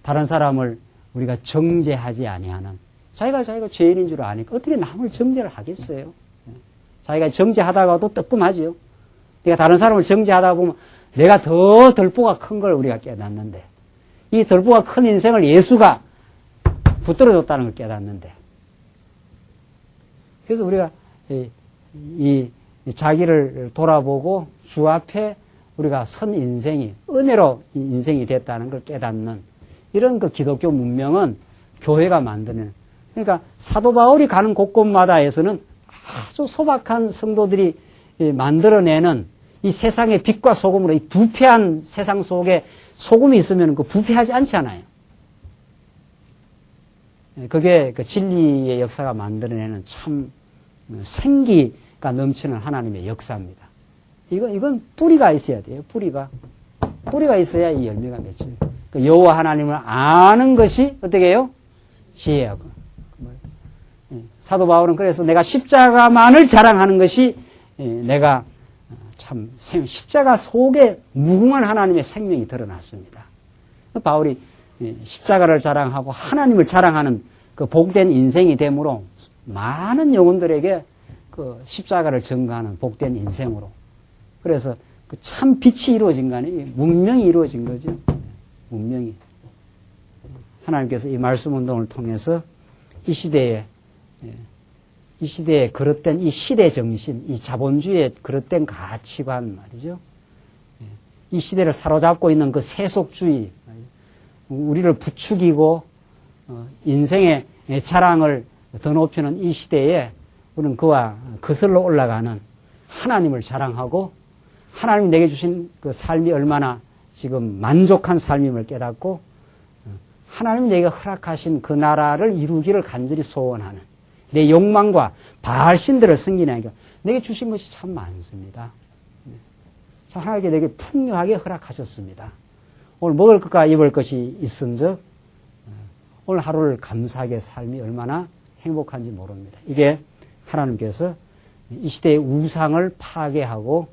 [SPEAKER 1] 다른 사람을 우리가 정죄하지 아니하는 자기가 죄인인 줄 아니까 어떻게 남을 정죄를 하겠어요? 자기가 정죄하다가도 뜨끔하지요. 그러니까 다른 사람을 정죄하다 보면 내가 더 덜보가 큰 걸 우리가 깨닫는데 이 덜보가 큰 인생을 예수가 붙들어줬다는 걸 깨닫는데 그래서 우리가 이 자기를 돌아보고 주 앞에 우리가 선 인생이 은혜로 인생이 됐다는 걸 깨닫는 이런 그 기독교 문명은 교회가 만드는 그러니까 사도 바울이 가는 곳곳마다에서는 아주 소박한 성도들이 만들어내는 이 세상의 빛과 소금으로 이 부패한 세상 속에 소금이 있으면 그 부패하지 않잖아요. 그게 그 진리의 역사가 만들어내는 참 생기가 넘치는 하나님의 역사입니다. 이건 뿌리가 있어야 돼요. 뿌리가 있어야 이 열매가 맺힙니다. 그 여호와 하나님을 아는 것이 어떻게 해요? 지혜하고. 사도 바울은 그래서 내가 십자가만을 자랑하는 것이 내가 참 십자가 속에 무궁한 하나님의 생명이 드러났습니다. 바울이 십자가를 자랑하고 하나님을 자랑하는 그 복된 인생이 되므로 많은 영혼들에게 그 십자가를 전가하는 복된 인생으로 그래서 그 참 빛이 이루어진 거 아니에요? 문명이 이루어진 거죠. 문명이. 하나님께서 이 말씀 운동을 통해서 이 시대에 그릇된 이 시대 정신, 이 자본주의의 그릇된 가치관 말이죠. 이 시대를 사로잡고 있는 그 세속주의, 우리를 부추기고 인생의 자랑을 더 높이는 이 시대에 우리는 그와 거슬러 올라가는 하나님을 자랑하고 하나님이 내게 주신 그 삶이 얼마나 지금 만족한 삶임을 깨닫고 하나님이 내게 허락하신 그 나라를 이루기를 간절히 소원하는 내 욕망과 바알신들을 승진하니까 내게 주신 것이 참 많습니다. 하나님께 내게 풍요하게 허락하셨습니다. 오늘 먹을 것과 입을 것이 있은즉 오늘 하루를 감사하게 삶이 얼마나 행복한지 모릅니다. 이게 하나님께서 이 시대의 우상을 파괴하고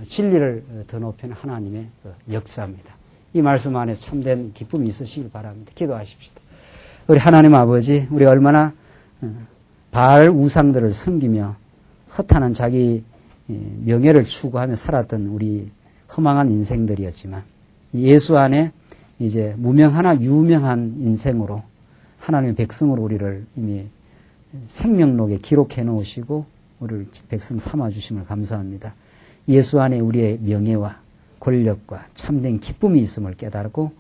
[SPEAKER 1] 진리를 더 높이는 하나님의 역사입니다. 이 말씀 안에 참된 기쁨이 있으시길 바랍니다. 기도하십시다. 우리 하나님 아버지, 우리 얼마나 바알 우상들을 섬기며 허탄한 자기 명예를 추구하며 살았던 우리 허망한 인생들이었지만 예수 안에 이제 무명하나 유명한 인생으로 하나님의 백성으로 우리를 이미 생명록에 기록해 놓으시고 우리를 백성 삼아 주심을 감사합니다. 예수 안에 우리의 명예와 권력과 참된 기쁨이 있음을 깨달고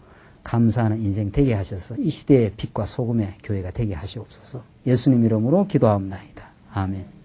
[SPEAKER 1] 감사하는 인생 되게 하셔서 이 시대의 빛과 소금의 교회가 되게 하시옵소서. 예수님 이름으로 기도하옵나이다. 아멘.